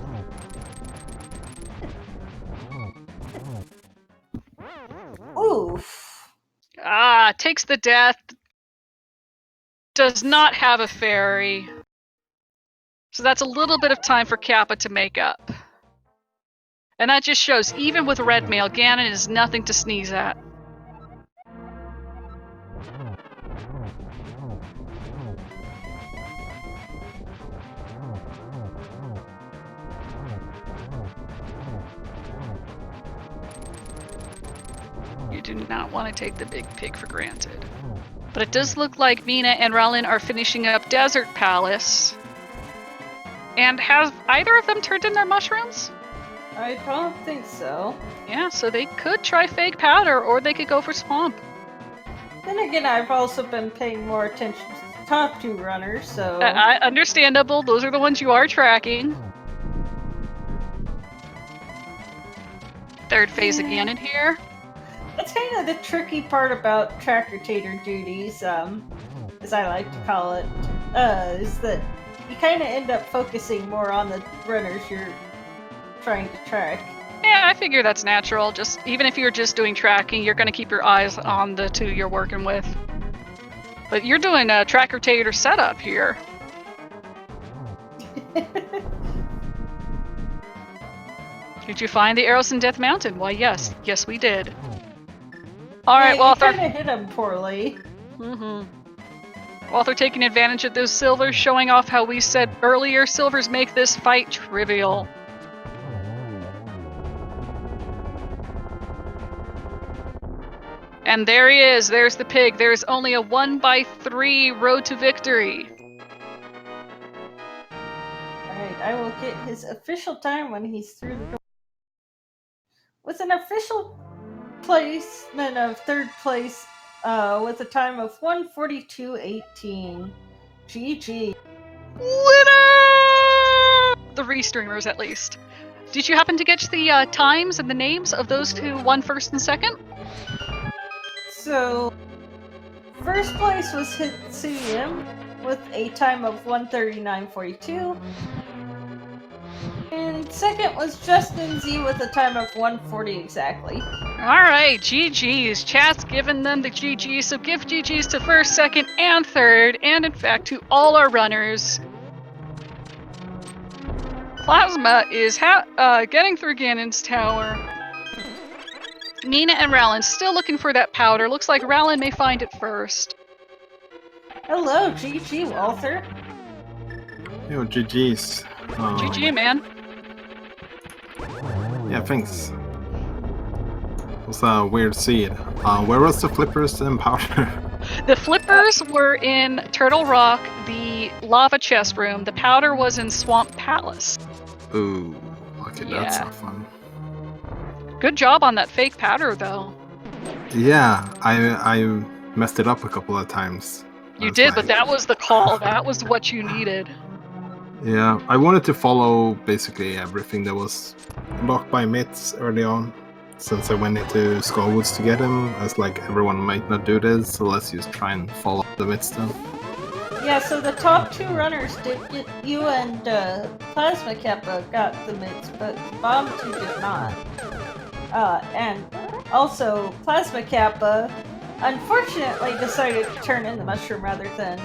Oof. Ah, takes the death. Does not have a fairy. So that's a little bit of time for Kappa to make up. And that just shows, even with red mail, Ganon is nothing to sneeze at. You do not want to take the big pig for granted. But it does look like Mina and Rowlin are finishing up Desert Palace. And have either of them turned in their mushrooms? I don't think so. Yeah, so they could try fake powder, or they could go for swamp. Then again, I've also been paying more attention to the top two runners, so... Understandable, those are the ones you are tracking. Third phase again in here. That's kind of the tricky part about tracker-tater duties, as I like to call it, is that you kind of end up focusing more on the runners you're trying to track. Yeah, I figure that's natural. Just even if you're just doing tracking, you're going to keep your eyes on the two you're working with. But you're doing a tracker-tater setup here. Did you find the arrows in Death Mountain? Why, yes. Yes, we did. Alright, yeah, Walther. You kind of hit him poorly. Walther taking advantage of those silvers, showing off how we said earlier silvers make this fight trivial. And there he is. There's the pig. There's only a 1x3 road to victory. Alright, I will get his official time when he's through the door. With an official placement of third place, with a time of 1:42.18. GG. Winner! The restreamers, at least. Did you happen to get the times and the names of those who won first and second? So, first place was Hitsuya with a time of 1:39.42. And second was Justin Z with a time of 1:40 exactly. Alright, GG's. Chat's given them the GG's, so give GG's to first, second, and third, and in fact to all our runners. Plasma is getting through Ganon's tower. Nina and Rowlin still looking for that powder. Looks like Rowlin may find it first. Hello, GG, Walther. Yo, GG's. GG, man. Yeah, thanks. It was a weird seed. Where was the flippers and powder? The flippers were in Turtle Rock, the lava chest room. The powder was in Swamp Palace. Ooh, okay, that's Yeah. not fun. Good job on that fake powder, though. Yeah, I messed it up a couple of times. You That's did, like- but that was the call. That was what you needed. Yeah, I wanted to follow basically everything that was blocked by myths early on. Since I went into Skullwoods to get him, I was like, everyone might not do this, so let's just try and follow the myth stuff. Yeah, so the top two runners did get, you and Plasma Kappa got the mitts, but the bottom two did not. And also, Plasma Kappa unfortunately decided to turn in the mushroom rather than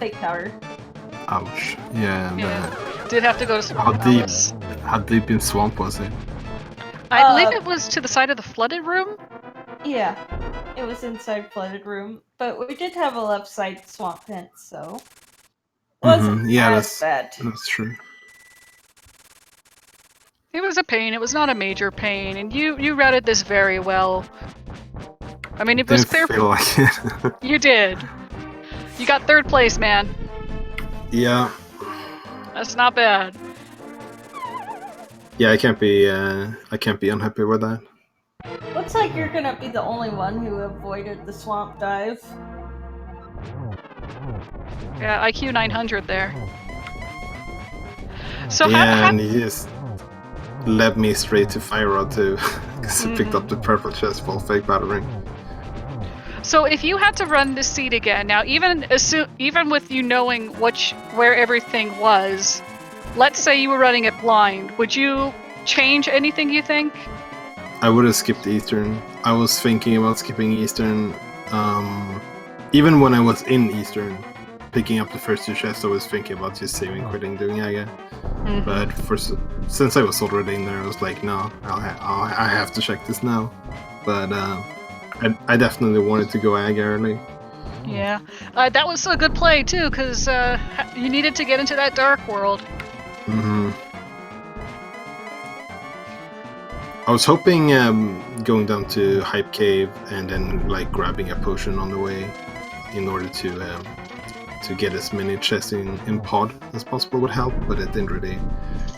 fake powder. Ouch. Yeah, Did have to go to Swamp How deep? Palace. How deep in swamp was it? I believe it was to the side of the flooded room. Yeah, it was inside flooded room, but we did have a left side swamp hint, so wasn't Yeah, as bad. that's true. It was a pain. It was not a major pain, and you routed this very well. I mean, it was Didn't clear. feel like it. You did. You got third place, man. Yeah. That's not bad. Yeah, I can't be unhappy with that. Looks like you're gonna be the only one who avoided the swamp dive. Yeah, IQ 900 there. So Yeah, and he just led me straight to Fire Rod too, because I picked up the purple chest full fake battering. So if you had to run this seed again, now even with you knowing where everything was, let's say you were running it blind, would you change anything, you think? I would have skipped Eastern. I was thinking about skipping Eastern. Even when I was in Eastern, picking up the first 2 chests, I was thinking about just saving, quitting, doing Aga. But since I was already in there, I was like, no, I have to check this now. But I definitely wanted to go Aga early. Yeah, that was a good play too, because you needed to get into that dark world. I was hoping going down to Hype Cave and then like grabbing a potion on the way in order to get as many chests in pod as possible would help, but it didn't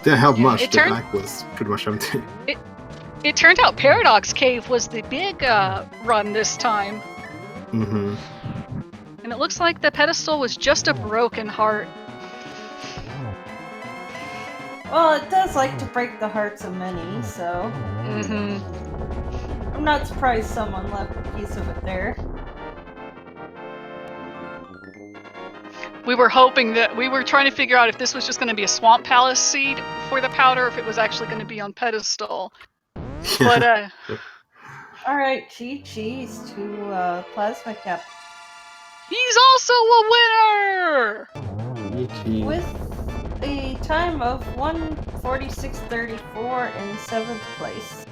help much. The back was pretty much empty. It turned out Paradox Cave was the big run this time. And it looks like the pedestal was just a broken heart. Well, it does like to break the hearts of many, so... I'm not surprised someone left a piece of it there. We were hoping that... We were trying to figure out if this was just going to be a Swamp Palace seed for the powder, or if it was actually going to be on pedestal. But, Alright, GG's to Plasma Cap. He's also a winner! With a time of 1:46.34 in 7th place.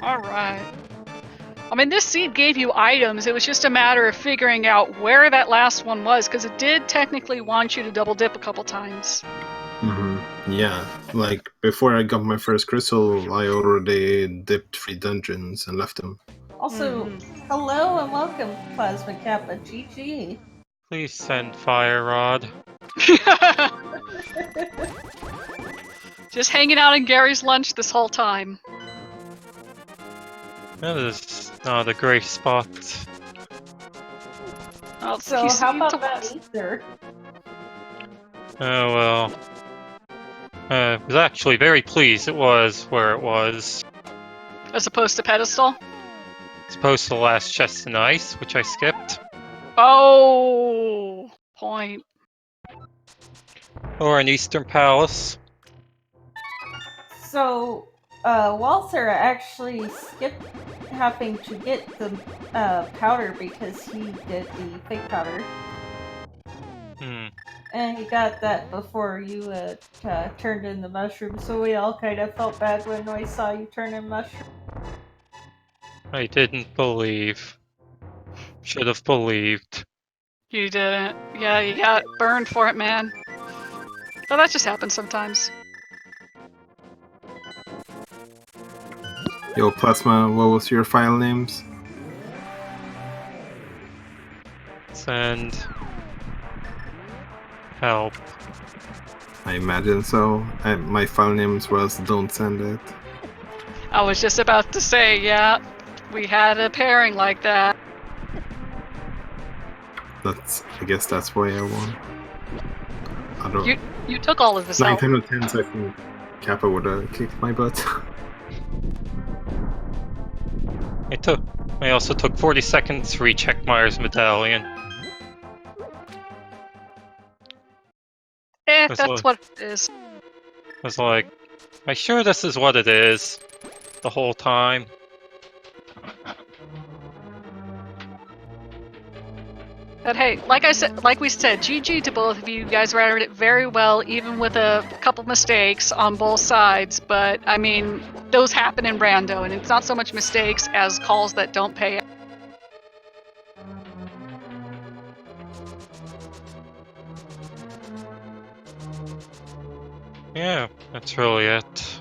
Alright. I mean, this seed gave you items. It was just a matter of figuring out where that last one was, because it did technically want you to double dip a couple times. Yeah, like before I got my first crystal, I already dipped 3 dungeons and left them. Also, hello and welcome, Plasma Kappa. GG. Please send Fire Rod. Just hanging out in Gary's lunch this whole time. That is not a great spot. Oh, So how about that ether? Oh well. I was actually very pleased it was where it was. As opposed to pedestal? As opposed to the last chest in ice, which I skipped. Oh, point. Or an Eastern Palace. So, Walther actually skipped having to get the powder because he did the fake powder. And he got that before you turned in the mushroom, so we all kind of felt bad when we saw you turn in mushroom. I didn't believe. Should have believed. You didn't. Yeah, you got burned for it, man. Oh, that just happens sometimes. Yo, Plasma, what was your file names? Send help. I imagine so. My file names was don't send it. I was just about to say, yeah, we had a pairing like that. I guess that's why I won. I don't. You took all of this out. 9 out of 10, I think Kappa would have kicked my butt. I also took 40 seconds to recheck Myers' medallion. That's what it is. I was like, am I sure this is what it is? The whole time. But hey, like we said, GG to both of you. You guys ran it very well, even with a couple mistakes on both sides. But I mean, those happen in rando, and it's not so much mistakes as calls that don't pay. Yeah, that's really it.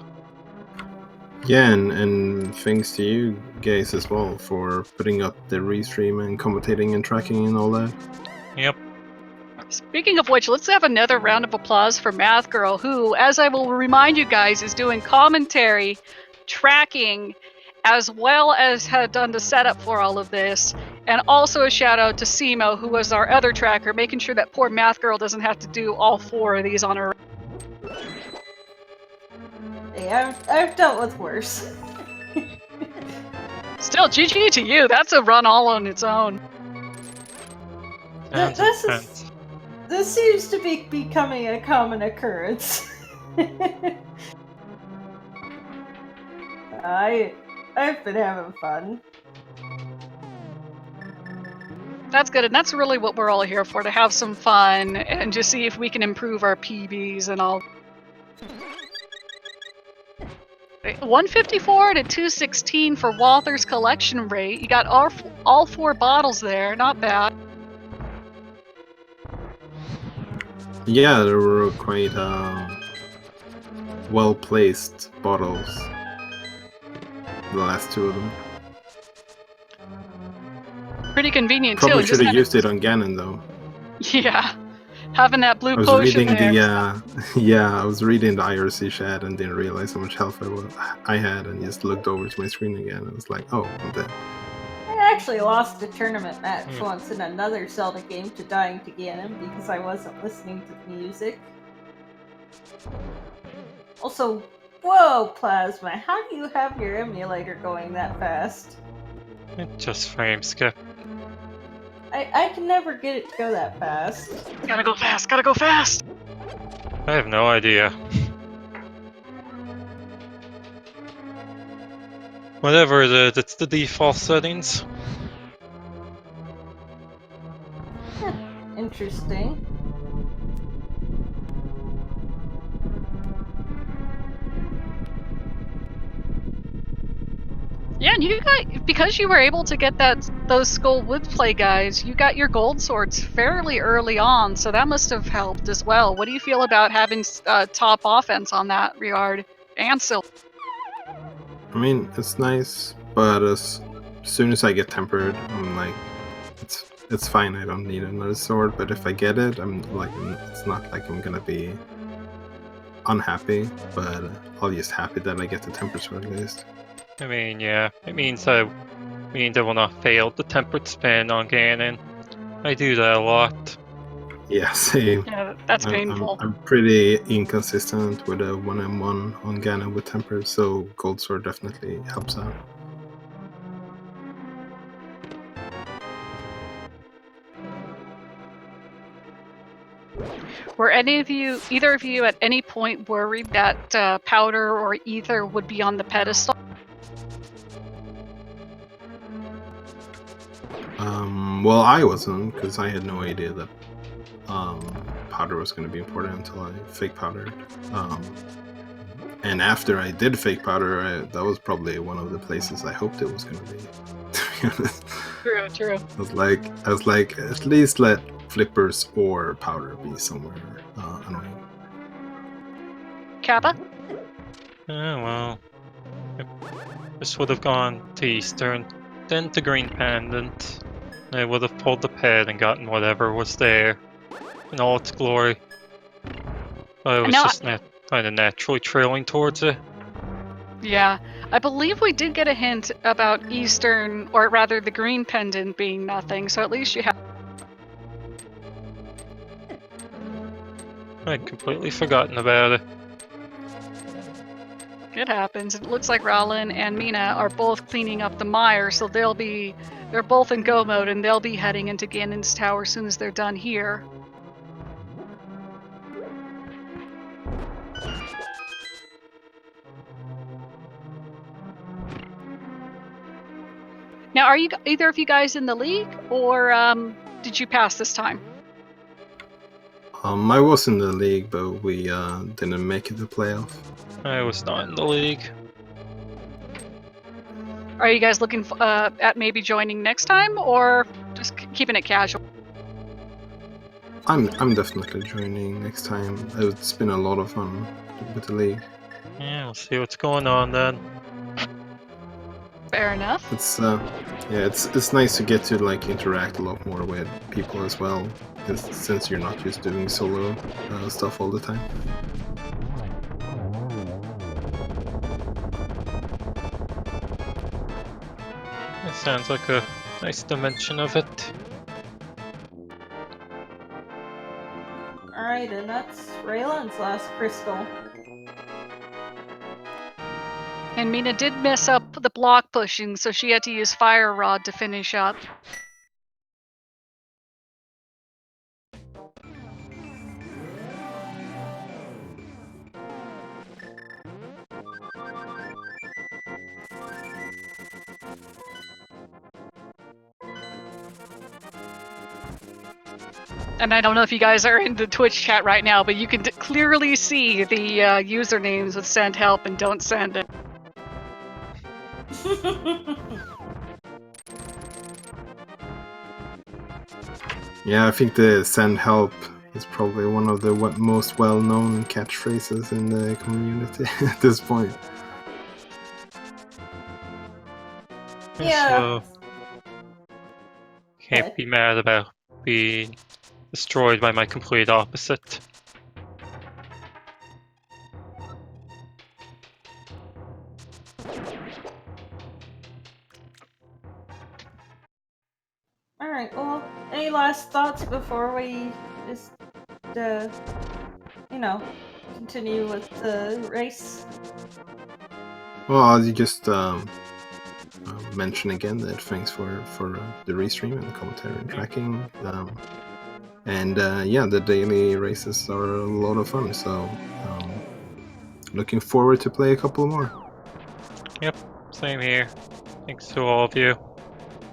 Yeah, and thanks to you guys as well for putting up the restream and commentating and tracking and all that. Yep. Speaking of which, let's have another round of applause for Math Girl, who, as I will remind you guys, is doing commentary, tracking, as well as had done the setup for all of this. And also a shout out to Simo, who was our other tracker, making sure that poor math girl doesn't have to do all 4 of these on her. Hey, I've dealt with worse. Still, GG to you. That's a run all on its own. Sounds This intense. is this seems to be becoming a common occurrence. I've been having fun. That's good, and that's really what we're all here for, to have some fun and just see if we can improve our PBs and all. 154 to 216 for Walther's collection rate. You got all 4 bottles there, not bad. Yeah, there were quite well-placed bottles. The last 2 of them. Pretty convenient Probably too. should have Just used it on Ganon though. Yeah, having that blue I was potion reading there. I was reading the IRC chat and didn't realize how much health I had, and just looked over to my screen again and was like, oh, I'm dead. I actually lost a tournament match once in another Zelda game to dying to Ganon because I wasn't listening to the music. Also, whoa, Plasma, how do you have your emulator going that fast? It just frame skip. I can never get it to go that fast. Gotta go fast, gotta go fast! I have no idea. Whatever it is, it's the default settings. Interesting. Yeah, and you got, because you were able to get those Skull Woodplay guys, you got your gold swords fairly early on, so that must have helped as well. What do you feel about having top offense on that regard? And Sil. I mean, it's nice, but as soon as I get tempered, I'm like, it's fine. I don't need another sword. But if I get it, I'm like, it's not like I'm gonna be unhappy, but I'll just happy that I get the tempered sword at least. I mean, yeah, it means I will not fail the tempered spin on Ganon. I do that a lot. Yeah, same. Yeah, that's painful. I'm pretty inconsistent with a 1m1 on Ganon with tempered, so gold sword definitely helps out. Were either of you at any point worried that Powder or Ether would be on the pedestal? Well, I wasn't, because I had no idea that powder was going to be important until I fake powdered. And after I did fake powder, that was probably one of the places I hoped it was going to be. To be honest. True. I was like, at least let flippers or powder be somewhere annoying. Kappa? Oh well. This would have gone to Eastern, then to Green Pendant. I would have pulled the ped and gotten whatever was there in all its glory. I was just kind of naturally trailing towards it. Yeah, I believe we did get a hint about Eastern, or rather the Green Pendant being nothing, so at least you have... I'd completely forgotten about it. It happens. It looks like Rowlin and Mina are both cleaning up the mire, so they're both in go mode, and they'll be heading into Ganon's tower as soon as they're done here. Now, are either of you guys in the league, or did you pass this time? I was in the league, but we didn't make it to playoff. I was not in the league. Are you guys looking at maybe joining next time, or just keeping it casual? I'm definitely joining next time. It's been a lot of fun with the league. Yeah, we'll see what's going on then. Fair enough. It's nice to get to like interact a lot more with people as well, since you're not just doing solo stuff all the time. It sounds like a Nice dimension of it. Alright, and that's Raylan's last crystal. And Mina did mess up the block pushing, so she had to use Fire Rod to finish up. And I don't know if you guys are in the Twitch chat right now, but you can clearly see the usernames with send help and don't send it. Yeah, I think the send help is probably one of the most well-known catchphrases in the community at this point. Yeah. So, can't be mad about being destroyed by my complete opposite. Alright, well, any last thoughts before we just, you know, continue with the race? Well, I'll just mention again that thanks for the restream and the commentary and tracking. And yeah, the daily races are a lot of fun, so looking forward to play a couple more. Yep, same here. Thanks to all of you.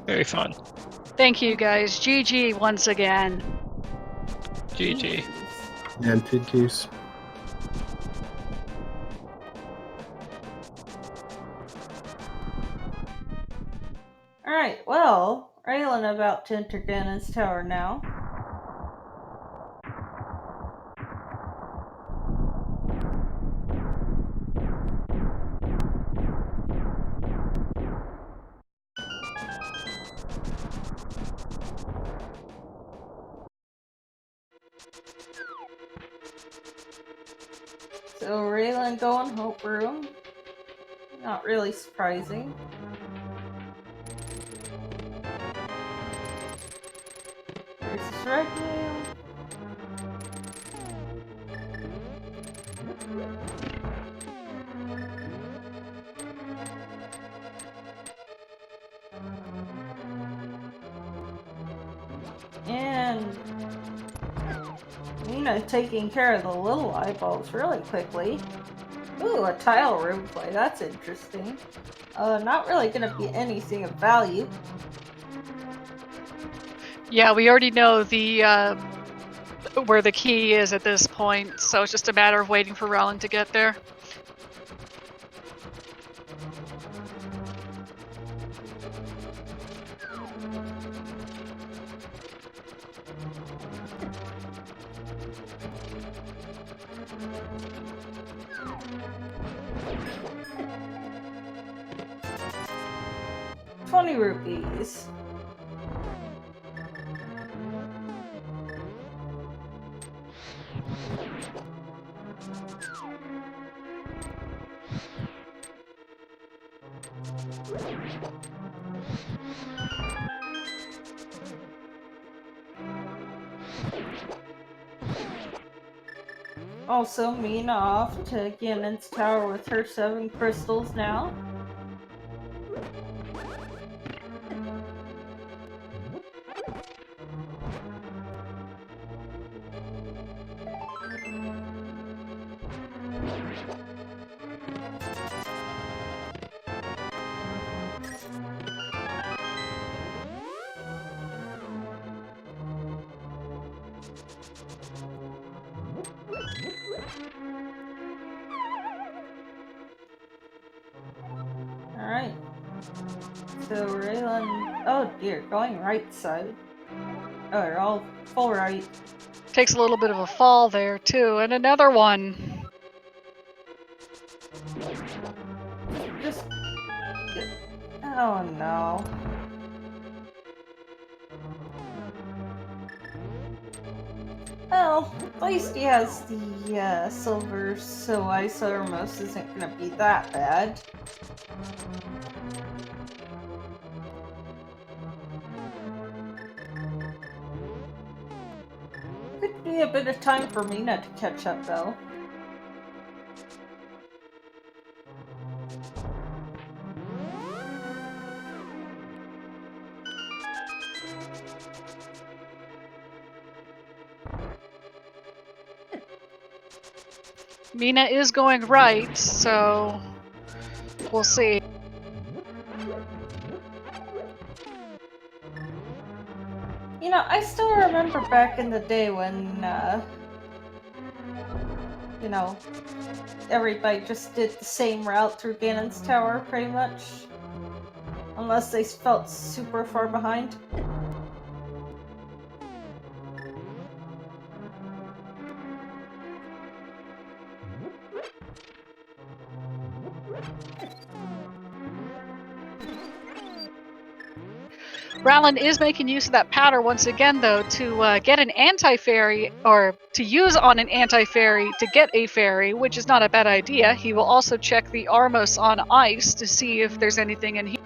Very fun. Thank you guys. GG once again. GG. And GG's. Alright, well, Raylan about to enter Ganon's tower now. So Raylan going Hope Room. Not really surprising. There's the Shrek Mail. And Nina taking care of the little eyeballs really quickly. Ooh, a tile room play. That's interesting. Not really gonna be anything of value. Yeah, we already know the where the key is at this point, so it's just a matter of waiting for Rowan to get there. ₹20. Also, Mina off to Ganon's tower with her 7 crystals now. Alright. So Raylan... Oh dear, going right side. Oh, they're all full right. Takes a little bit of a fall there too, and another one. Just... Oh no. Well, at least he has the silver, so Isotermos isn't gonna be that bad. be a bit of time for Mina to catch up, though. Mina is going right, so we'll see. You know, I still remember back in the day when, you know, everybody just did the same route through Ganon's Tower, pretty much. Unless they felt super far behind. Rowland is making use of that powder once again, though, to get an anti-fairy, or to use on an anti-fairy to get a fairy, which is not a bad idea. He will also check the Armos on ice to see if there's anything in here.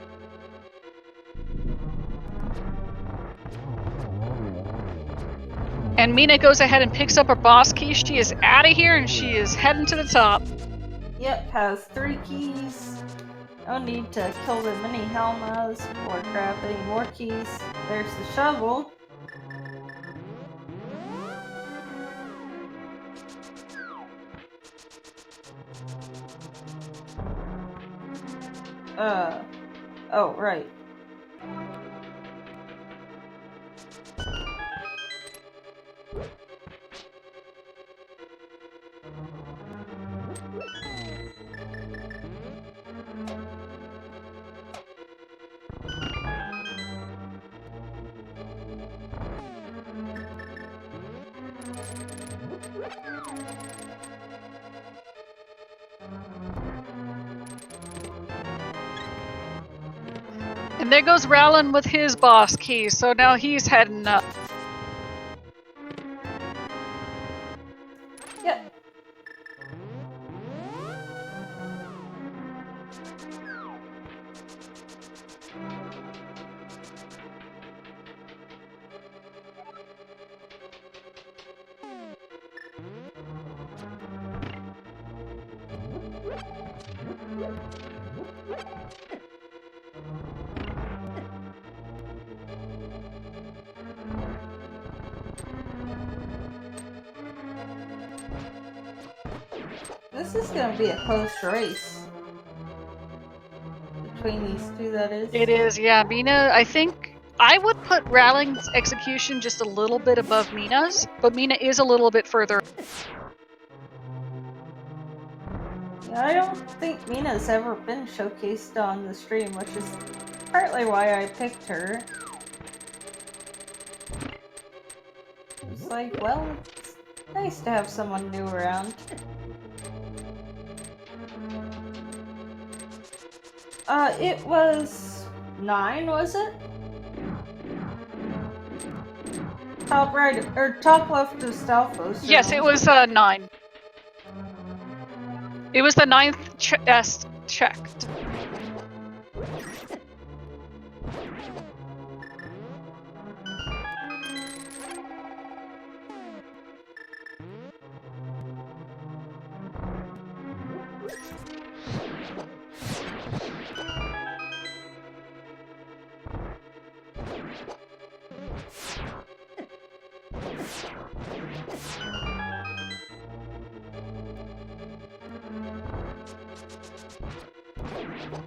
And Mina goes ahead and picks up her boss key. She is out of here and she is heading to the top. Yep, has 3 keys. No need to kill the mini Helmas or grab any more keys. There's the shovel. Oh, right. And there goes Rowland with his boss key, so now he's heading up. Yep. This is gonna be a close race. Between these two, that is. It is, yeah. Mina, I think I would put Rowland's execution just a little bit above Mina's, but Mina is a little bit further. Yeah, I don't think Mina's ever been showcased on the stream, which is partly why I picked her. It's like, well, it's nice to have someone new around. It was 9, was it? Top right, or top left of Stalfos. Yes, it was 9. It was the 9th checked.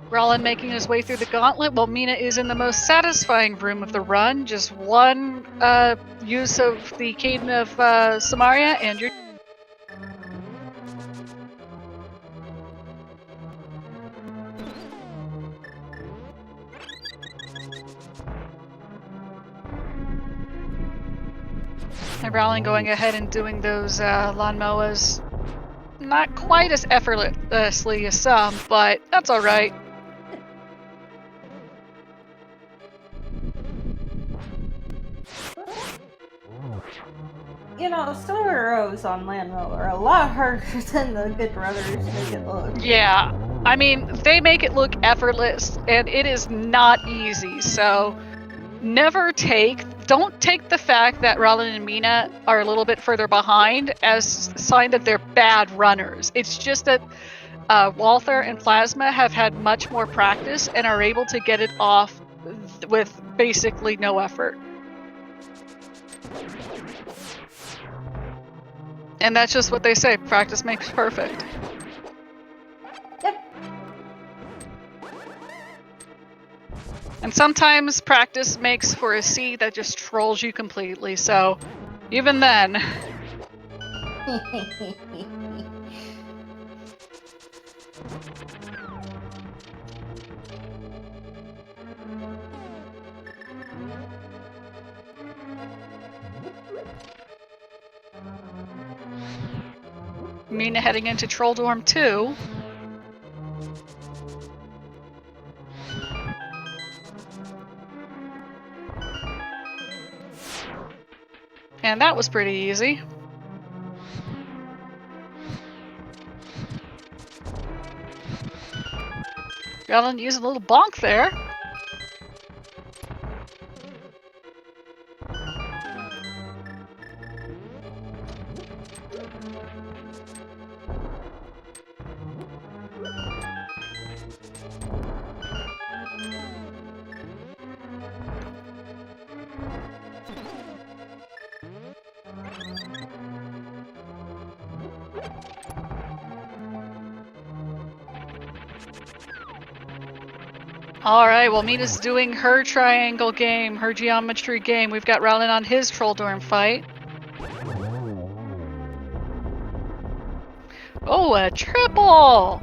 Rowland making his way through the gauntlet while Mina is in the most satisfying room of the run. Just one use of the Caden of Samaria and you're... And Rowland going ahead and doing those lawnmowers. Not quite as effortlessly as some, but that's alright. You know, Silver Rose on Landmill are a lot harder than the Good Brothers make it look. Yeah, I mean, they make it look effortless, and it is not easy, so never take don't take the fact that Rowland and Mina are a little bit further behind as a sign that they're bad runners. It's just that Walther and Plasma have had much more practice and are able to get it off with basically no effort. And that's just what they say, practice makes perfect. Yep. And sometimes practice makes for a seed that just trolls you completely, so even then. Mina heading into Troll Dorm 2. And that was pretty easy. Galen using a little bonk there. Alright, well Mina's doing her triangle game, her geometry game. We've got Rowland on his Troll Dorm fight. Oh, a triple!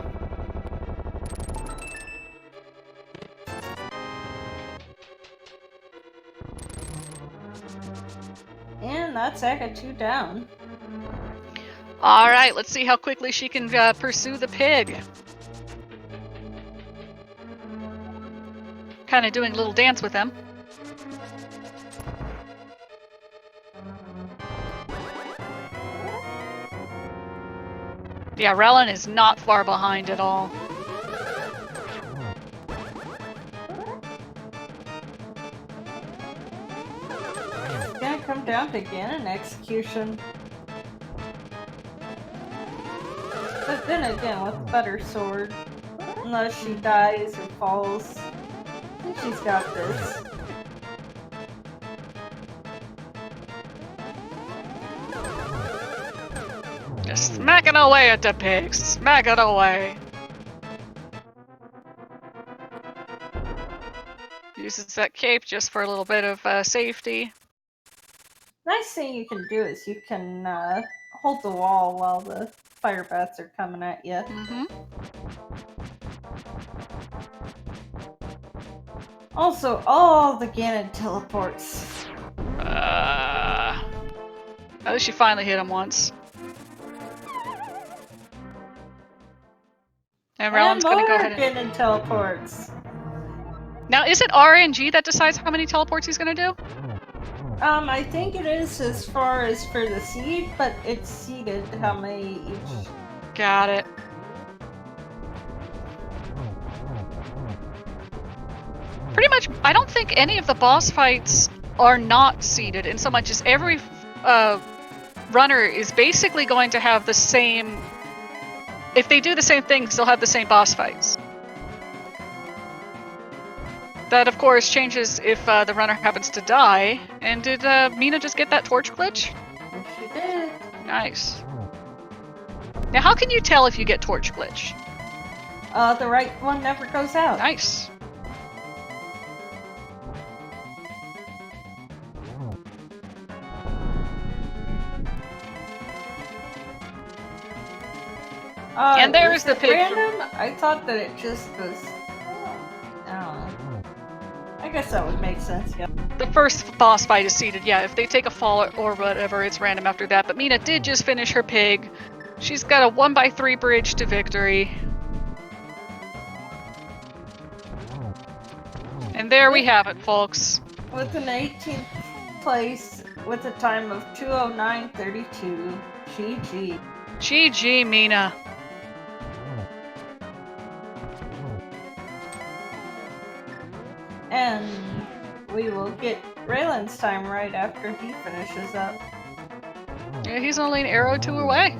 And that's Eka 2 down. Alright, let's see how quickly she can pursue the pig. Kind of doing a little dance with them. Yeah, Rowland is not far behind at all. It's gonna come down to Ganon execution. But then again, with a better sword, unless she dies or falls, I think she's got this. Just smacking away at the pigs. Smack it away. Uses that cape just for a little bit of safety. Nice thing you can do is you can hold the wall while the fire bats are coming at you. Mm-hmm. Also, all the Ganon teleports. At least she finally hit him once. And Rowland's gonna go ahead and... Ganon teleports. Now, is it RNG that decides how many teleports he's gonna do? I think it is as far as for the seed, but it's seeded how many each. Got it. Pretty much, I don't think any of the boss fights are not seeded, in so much as every runner is basically going to have the same... If they do the same things, they'll have the same boss fights. That, of course, changes if the runner happens to die. And did Mina just get that torch glitch? Yes, she did. Nice. Now, how can you tell if you get torch glitch? The right one never goes out. Nice. And there's is the it pig. Random? I thought that it just was. I guess that would make sense, yeah. The first boss fight is seeded, yeah. If they take a fall or whatever, it's random after that. But Mina did just finish her pig. She's got a 1x3 bridge to victory. And there we have it, folks. With an 18th place, with a time of 2:09:32. GG. GG, Mina. And we will get Raylan's time right after he finishes up. Yeah, he's only an arrow or two away.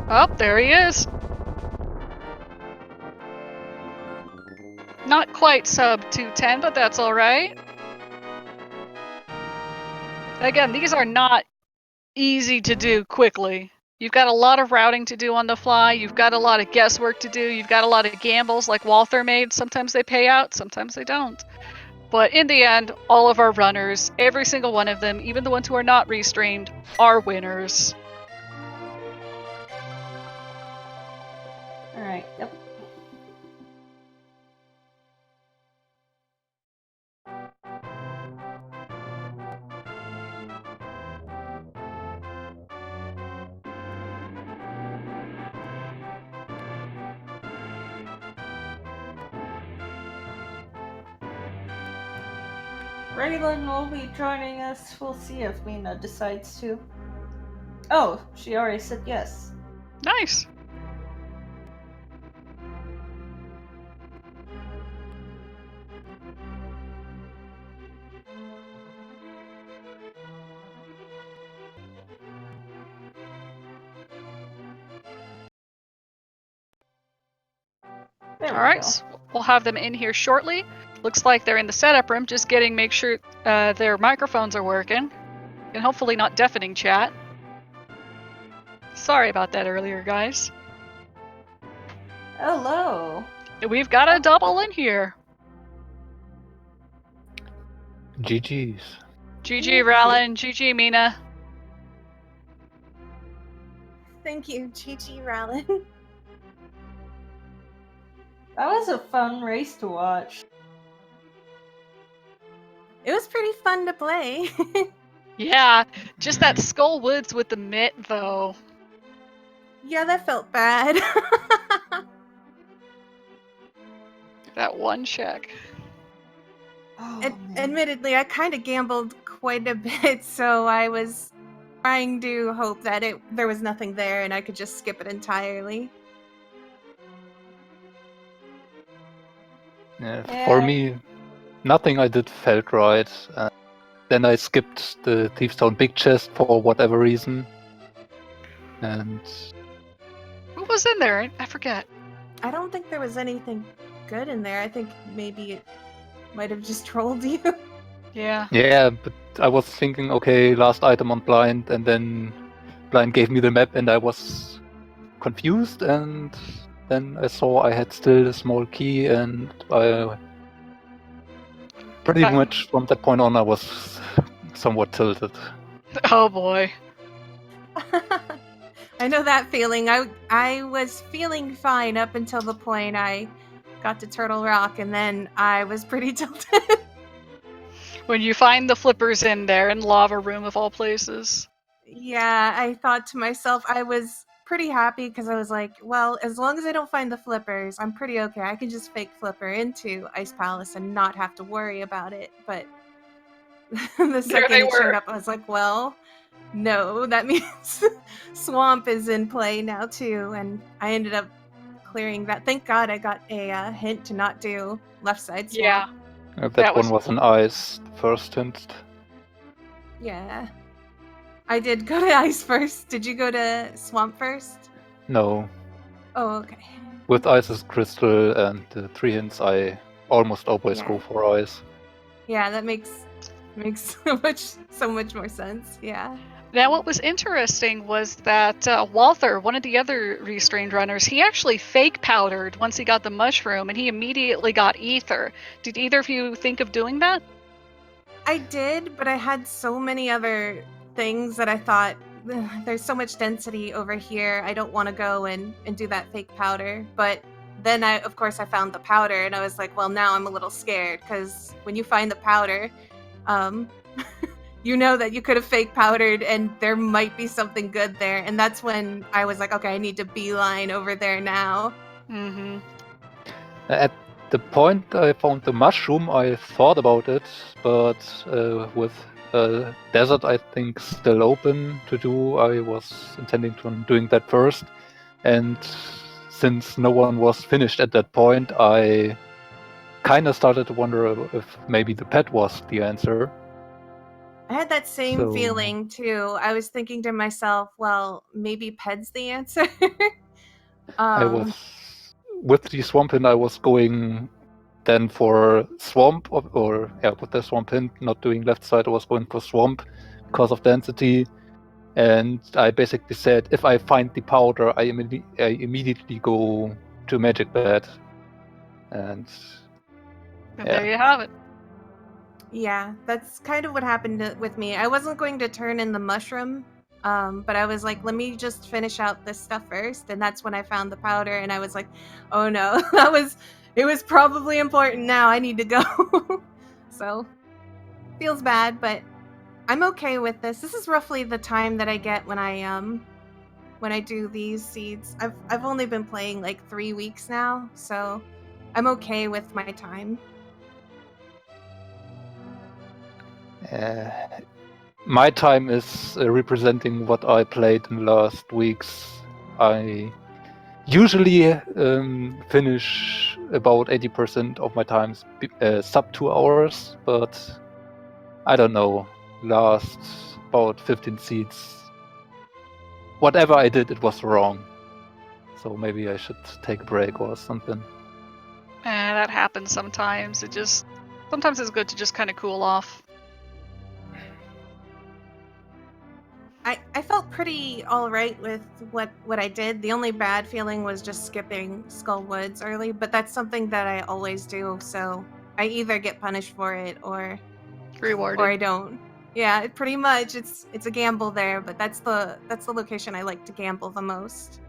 Oh, there he is. Not quite sub 210, but that's alright. Again, these are not easy to do quickly. You've got a lot of routing to do on the fly, you've got a lot of guesswork to do, you've got a lot of gambles like Walther made. Sometimes they pay out, sometimes they don't. But in the end, all of our runners, every single one of them, even the ones who are not restreamed, are winners. Alright, yep. Raylan will be joining us. We'll see if Mina decides to. Oh, she already said yes. Nice. There we Alright, go. so we'll have them in here shortly. Looks like they're in the setup room, just make sure their microphones are working. And hopefully not deafening chat. Sorry about that earlier, guys. Hello. We've got a double in here. GG's. GG Rallin, GG Mina. Thank you, GG Rallin. That was a fun race to watch. It was pretty fun to play. Yeah, just that Skull Woods with the mitt, though. Yeah, that felt bad. That one check. Oh, man. Admittedly, I kind of gambled quite a bit, so I was trying to hope that there was nothing there and I could just skip it entirely. Yeah, for me, nothing I did felt right. Then I skipped the Thief's Town Big Chest for whatever reason. And What was in there? I forget. I don't think there was anything good in there. I think maybe it might have just trolled you. Yeah. yeah, but I was thinking, okay, last item on Blind, and then Blind gave me the map and I was confused, and then I saw I had still a small key, and I pretty much from that point on I was somewhat tilted. Oh boy. I know that feeling. I was feeling fine up until the point I got to Turtle Rock, and then I was pretty tilted. When you find the flippers in there in Lava Room of all places. Yeah, I thought to myself, I was pretty happy because I was like, well, as long as I don't find the flippers, I'm pretty okay. I can just fake flipper into Ice Palace and not have to worry about it. But the second they it showed were. up, I was like, well, no, that means Swamp is in play now too. And I ended up clearing that. Thank God I got a hint to not do left side Swamp. Yeah. That That one was- was an ice first hint. Yeah. I did go to Ice first. Did you go to Swamp first? No. Oh, okay. With Ice's Crystal and the 3 hints, I almost always Yeah. go for ice. Yeah, that makes so much more sense. Yeah. Now, what was interesting was that Walther, one of the other restrained runners, he actually fake powdered once he got the mushroom, and he immediately got ether. Did either of you think of doing that? I did, but I had so many other things that I thought, "Ugh, there's so much density over here. I don't want to go and do that fake powder. But then of course I found the powder, and I was like, well, now I'm a little scared because when you find the powder, you know that you could have fake powdered and there might be something good there. And that's when I was like, okay, I need to beeline over there now. Mm-hmm. At the point I found the mushroom, I thought about it, but with desert, I think, still open to do, I was intending on doing that first. And since no one was finished at that point, I kind of started to wonder if maybe the pet was the answer. I had that same So- feeling too. I was thinking to myself, well, maybe Ped's the answer. I was with the swamp hint. I was going then for swamp or with the swamp hint, not doing left side. I was going for swamp because of density, and I basically said if I find the powder, I immediately go to magic bed, and There you have it. Yeah, that's kind of what happened with me. I wasn't going to turn in the mushroom, but I was like, let me just finish out this stuff first. And that's when I found the powder, and I was like, oh no, it was probably important now. I need to go. So, feels bad, but I'm okay with this. This is roughly the time that I get when I do these seeds. I've only been playing like 3 weeks now, so I'm okay with my time. my time is representing what I played in the last weeks. I usually finish about 80% of my times sub 2 hours, but I don't know, last about 15 seeds. Whatever I did, it was wrong. So maybe I should take a break or something. That happens sometimes. Sometimes it's good to just kind of cool off. I felt pretty all right with what I did. The only bad feeling was just skipping Skull Woods early, but that's something that I always do. So I either get punished for it or Rewarded. I don't. Yeah, pretty much. It's a gamble there, but that's the location I like to gamble the most.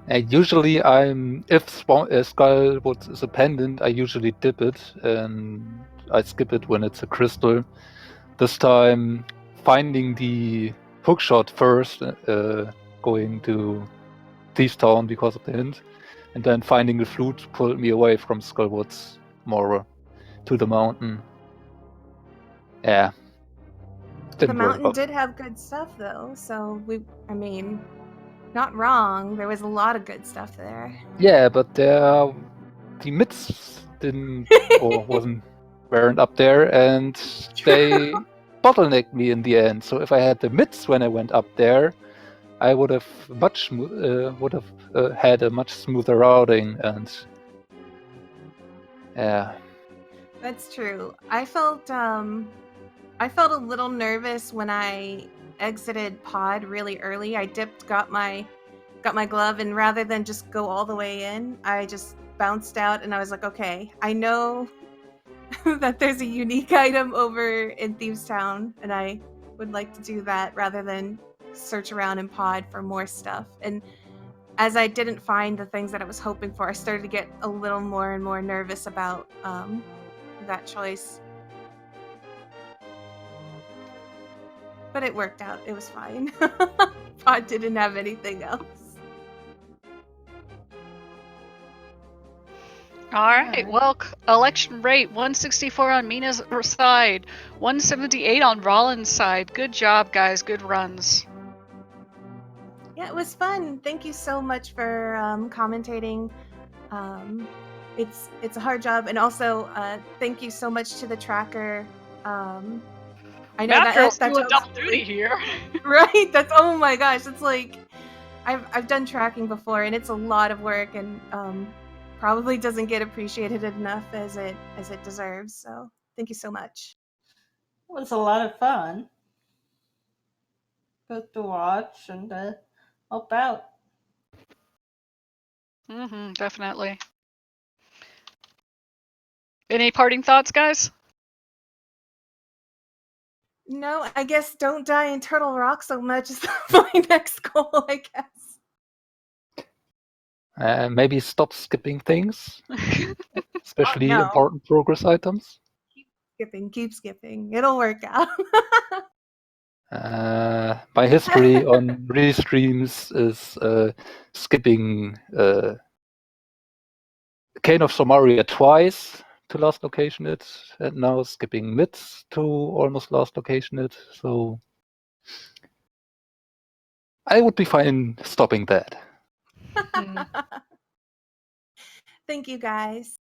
Usually, if Skullwoods is a pendant, I usually dip it and I skip it when it's a crystal. This time, finding the hookshot first, going to Thieves Town because of the hint, and then finding the flute pulled me away from Skullwoods more to the mountain. Yeah. The mountain did have good stuff though, so not wrong. There was a lot of good stuff there. Yeah, but the myths weren't up there, and they bottlenecked me in the end. So if I had the myths when I went up there, I would have had a much smoother routing, and yeah. That's true. I felt a little nervous when I exited pod really early. I got my glove, and rather than just go all the way in, I just bounced out, and I was like, okay, I know that there's a unique item over in Thieves Town, and I would like to do that rather than search around in pod for more stuff. And as I didn't find the things that I was hoping for, I started to get a little more and more nervous about that choice. But it worked out. It was fine. Pod didn't have anything else. All right. Well, election rate 164 on Mina's side, 178 on Rollin's side. Good job, guys. Good runs. Yeah, it was fun. Thank you so much for commentating. It's a hard job, and also thank you so much to the tracker. I know Natural's that doing double duty here. Right? That's, oh my gosh, it's like I've done tracking before, and it's a lot of work, and probably doesn't get appreciated enough as it deserves. So thank you so much. It was a lot of fun. Good to watch and help out. Definitely. Any parting thoughts, guys? No, I guess don't die in Turtle Rock so much is my next goal, I guess. Maybe stop skipping things, especially no. important progress items. Keep skipping. It'll work out. My history on restreams is skipping Cane of Somaria twice to last location it, and now skipping Myths to almost last location it. So I would be fine stopping that. Thank you, guys.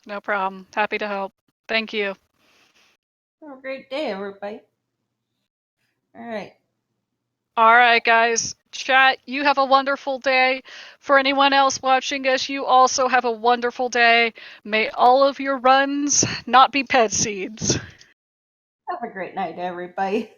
No problem. Happy to help. Thank you. Have a great day, everybody. Alright. All right, guys. Chat, you have a wonderful day. For anyone else watching us, you also have a wonderful day. May all of your runs not be pet seeds. Have a great night, everybody.